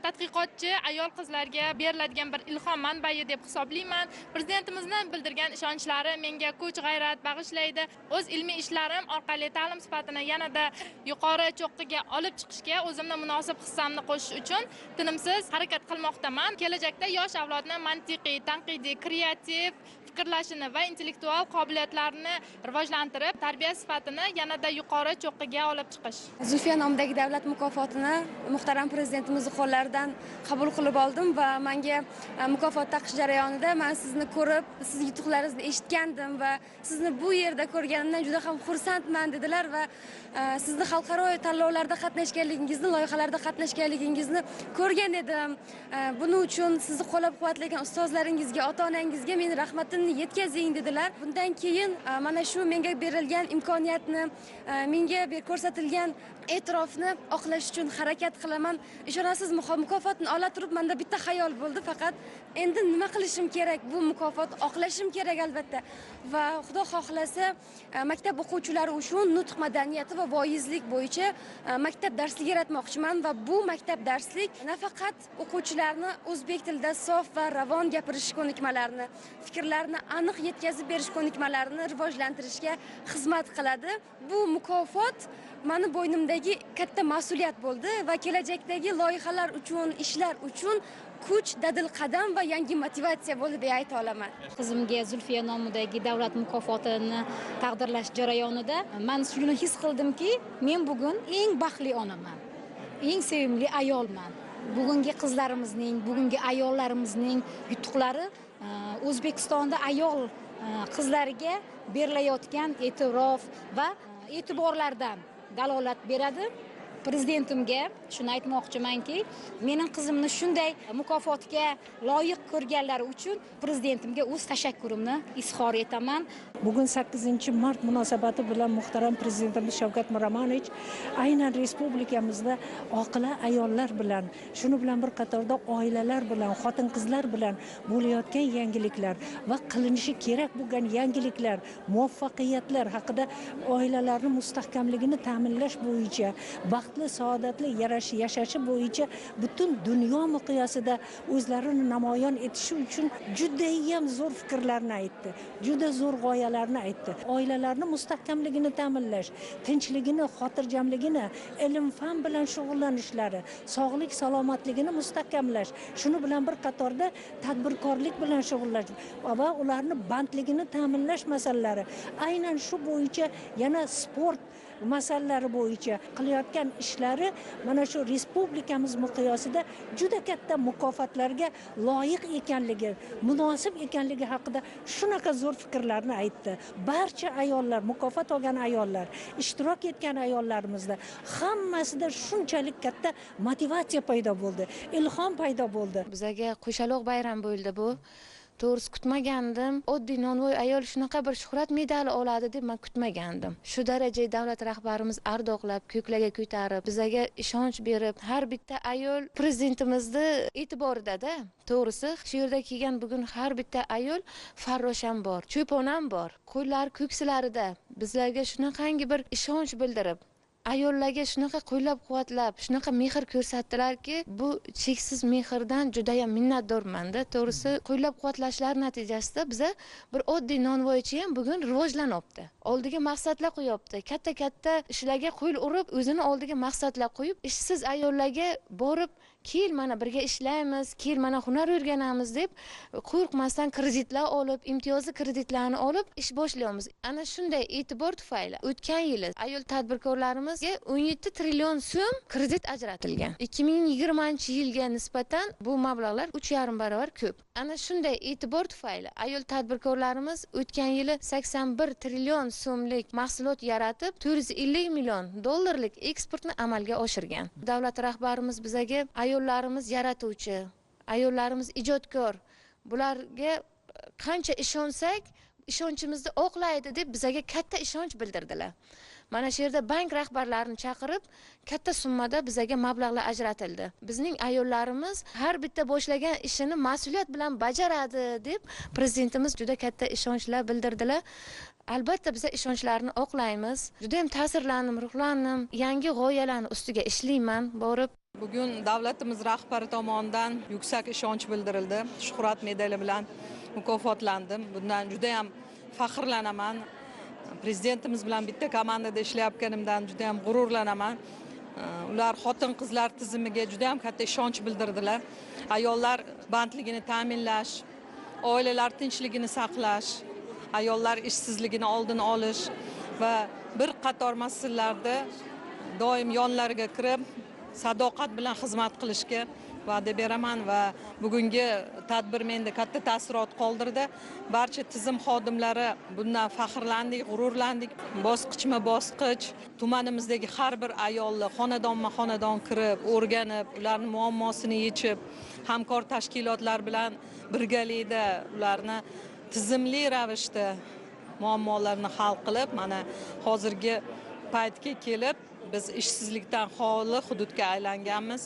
tadqiqotchi ayol qizlarga beriladigan bir ilhom manbai deb hisoblayman. Prezidentimizni bildirgan ishonchlari menga kuch, g'ayrat bag'ishlaydi. O'z ilmiy ishlarim orqali ta'lim sifatini yanada yuqori cho'qqiga olib chiqishga o'zimni munosib hissamni qo'shish uchun tinimsiz harakat qilmoqdaman. Kelajakda yosh avlodni mantiqiy, tanqidiy, kreativ fikrlashini va intellektual qobiliyatlarini rivojlantirib, tarbiya sifatini yanada yuqori cho'qqiga olib chiqish. Zulfiya nomidagi davlat mukofotini muhtaram prezidentimizning qo'llaridan qabul qilib oldim va menga mukofot taqish jarayonida men sizni ko'rib, siz yutuqlaringizni eshitgandim va sizni bu yerda ko'rganimdan juda ham xursandman dedilar va sizni xalqaro tanlovlarda qatnashganligingizni, loyihalarda qatnashganligingizni ko'rgan edim. Buning uchun sizni qo'llab-quvvatlagan ustozlaringizga, ota-onangizga men rahmatimni yetkazing dedilar. Bundan keyin mana shu menga berilgan imkoniyatni, menga ko'rsatilgan e'tirofni oqlash uchun harakat qilaman. Ishonasiz, mukofotni ola turib menda bitta xayol bo'ldi, faqat endi nima qilishim kerak? Bu mukofot oqlashim kerak albatta. Va Xudo xohlasa, maktab o'quvchilari uchun nutq madaniyati va voizlik bo'yicha maktab darsligi yaratmoqchiman va bu maktab darslik nafaqat o'quvchilarni o'zbek tilida sof va ravon gapirish ko'nikmalarini, fikrlarni aniq yetkazib berish ko'nikmalarini rivojlantirishga xizmat qiladi. Bu mukofot mani bo'ynimdagi katta mas'uliyat bo'ldi va kelajakdagi loyihalar uchun, ishlar uchun kuch, dadil qadam va yangi motivatsiya bo'ldi deb ayta olaman. Qizimga Zulfiya nomidagi davlat mukofotini taqdirlash jarayonida men shuni his qildimki, men bugun eng baxtli onaman. eng sevimli ayolman. Bugungi qizlarimizning, bugungi ayollarimizning yutuqlari O'zbekistonda ayol qizlariga berilayotgan e'tirof va e'tiborlardan dalolat beradi. Prezidentimga shuni aytmoqchimanki, mening qizimni shunday mukofotga loyiq ko'rganlari uchun prezidentimga o'z tashakkurimni izhor etaman. Bugun 8-mart munosabati bilan muhtaram prezidentimiz Shavkat Miromonovich aynan respublikamizda oqila ayollar bilan, shuni bilan bir qatorda oilalar bilan, xotin-qizlar bilan bo'layotgan yangiliklar va qilinishi kerak bo'lgan yangiliklar, muvaffaqiyatlar haqida oilalarning mustahkamligini ta'minlash bo'yicha, baxtli, saodatli yashashi bo'yicha butun dunyo miqyosida o'zlarini namoyon etishi uchun juda ham zo'r fikrlarni aytdi. Juda zo'r g'oyalarni aytdi. Oilalarni mustahkamligini ta'minlash, tinchligini, xotirjamligini, ilm-fan bilan shug'ullanishlari, sog'lik, salomatligini mustahkamlash, shuni bilan bir qatorda tadbirkorlik bilan shug'ullanish va ularni bandligini ta'minlash masalalari. Aynan shu bo'yicha yana sport masalalari bo'yicha qilayotgan ishlari mana shu respublikamiz miqyosida juda katta mukofotlarga loyiq ekanligi, munosib ekanligi haqida shunaqa zo'r fikrlarni aytdi. Barcha ayollar, mukofot olgan ayollar, ishtirok etgan ayollarimizda hammasida shunchalik katta motivatsiya paydo bo'ldi, ilhom paydo bo'ldi. Bizaga qo'shaloq bayram bo'ldi bu. To'g'risi kutmagandim. Oddiy nonvoy ayol shunaqa bir shuhrat medali oladi deb men kutmagandim. Shu darajada davlat rahbarimiz ardoqlab, ko'klarga ko'tarib, bizaga ishonch berib, har bitta ayol prezidentimizni e'tiborida-da. To'g'risi, shu yerda kelgan bugun har bitta ayol farrosham bor, cho'ponam bor. Qo'llar ko'ksilarida bizlarga shunaqangi bir ishonch bildirib, ayollarga shunaqa qo'llab-quvvatlab, shunaqa mehr ko'rsatdilarki, bu cheksiz mehrdan juda ham minnatdorman-da. To'g'risi, qo'llab-quvvatlashlar natijasida biza bir oddiy nonvoychi ham bugun rivojlanyapti. Oldiga maqsadlar qo'yapti. Katta-katta ishlarga qo'l urib, o'zini oldiga maqsadlar qo'yib, ishsiz ayollarga borib, kel mana birga ishlaymiz, kel mana hunar o'rganamiz deb qo'rqmasdan kreditlar olib, imtiyozli kreditlarni olib ish boshlaymiz. Ana shunday e'tibor tufayli o'tgan yili ayol tadbirkorlarimizga 17 trillion so'm kredit ajratilgan. 2020-yilga nisbatan bu mablag'lar 3,5 barobar ko'p. Ana shunday e'tibor tufayli ayol tadbirkorlarimiz o'tgan yili 81 trillion so'mlik mahsulot yaratib, 450 million dollarlik eksportni amalga oshirgan. Davlat rahbarimiz bizaga ayollarimiz yaratuvchi, ayollarimiz ijodkor, bularga qancha ishonsak, ishonchimizni oqlaydi deb bizaga katta ishonch bildirdilar. Mana shu yerda bank rahbarlarini chaqirib, katta summada bizaga mablag'lar ajratildi. Bizning ayollarimiz har bitta boshlagan ishini mas'uliyat bilan bajaradi deb prezidentimiz juda katta ishonchlar bildirdilar. Albatta biz ishonchlarni oqlaymiz. Juda ham ta'sirlandim, ruhlandim. Yangi g'oyalarni ustiga ishlayman, borib. Bugun davlatimiz rahbari tomonidan yuksak ishonch bildirildi. Shuhrat medali bilan mukofotlandim. Bundan juda ham faxrlanaman. Prezidentimiz bilan bitta komandada ishlayotganimdan juda ham g'ururlanaman. Ular xotin-qizlar tizimiga juda ham katta ishonch bildirdilar. Ayollar bandligini ta'minlash, oilalar tinchligini saqlash, ayollar ishsizligini oldini olish va bir qator masalalarda doim yonlariga kirib, sadoqat bilan xizmat qilishga va'da beraman va bugungi tadbir menda katta taassurot qoldirdi. Barcha tizim xodimlari bundan faxrlandik, g'ururlandik. Bosqichma-bosqich tumanimizdagi har bir ayolni xonadonma-xonadon kirib, o'rganib, ularning muammosini yechib, hamkor tashkilotlar bilan birgalikda ularni tizimli ravishda muammolarni hal qilib, mana hozirgi paytga kelib biz ishsizlikdan xoli hududga aylanganmiz.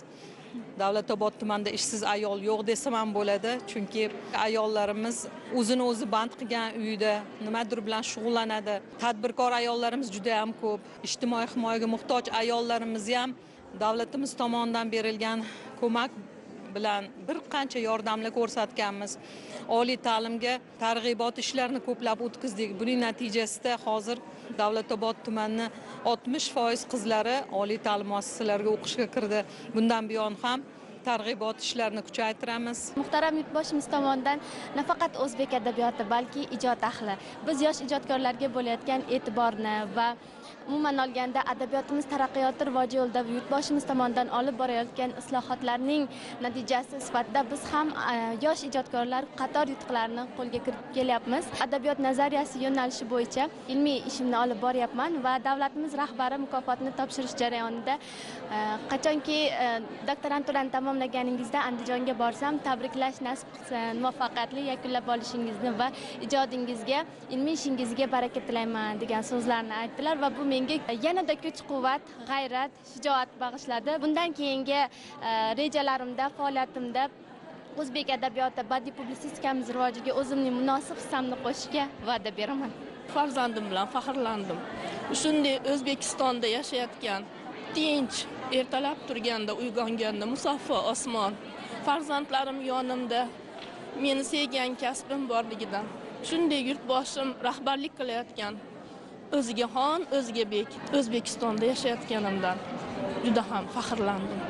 Davlatobod tumanida ishsiz ayol yo'q desam ham bo'ladi, chunki ayollarimiz o'zini o'zi band qilgan uyda nimadir bilan shug'ullanadi. Tadbirkor ayollarimiz juda ham ko'p. Ijtimoiy himoyaga muhtoj ayollarimiz ham davlatimiz tomonidan berilgan ko'mak bilan bir qancha yordamlar ko'rsatganmiz. Oliy ta'limga targ'ibot ishlarini ko'plab o'tkazdik. Buning natijasida hozir Davlatobod tumanining 60% qizlari oliy ta'lim muassasalariga o'qishga kirdi. Bundan buyon ham targ'ibot ishlarini kuchaytiramiz. Muhtaram yurtboshimiz tomonidan nafaqat o'zbek adabiyoti, balki ijod ahli, biz yosh ijodkorlarga bo'layotgan e'tiborni va umuman olganda adabiyotimiz taraqqiyoti rivoji yo'lida yurtboshimiz tomonidan olib borayotgan islohotlarning natijasi sifatida biz ham yosh ijodkorlar qator yutuqlarni qo'lga kiritib kelyapmiz. Adabiyot nazariyasi yo'nalishi bo'yicha ilmiy ishimni olib boryapman va davlatimiz rahbari mukofotni topshirish jarayonida qachonki doktoranturani tamomlaganingizda Andijonga borsam tabriklash nasib qilsa muvaffaqiyatli yakunlab olishingizni va ijodingizga, ilmiy ishingizga baraka tilayman degan so'zlarni aytdilar va bu menga yanada kuch-quvvat, g'ayrat, shijoat bag'ishladi. Bundan keyingi rejalarimda, faoliyatimda o'zbek adabiyoti, badiiy publisistikamiz rivojiga o'zimning munosib hissamni qo'shishga va'da beraman. Farzandim bilan faxrlandim. Shunday O'zbekistonda yashayotgan, tinch, ertalab turganda, uyg'onganda musaffo osmon, farzandlarim yonimda, meni sevgan kasbim borligidan, shunday yurtboshim rahbarlik qilayotgan, o'ziga xon, o'ziga bek O'zbekistonda yashayotganimdan juda ham faxrlandim.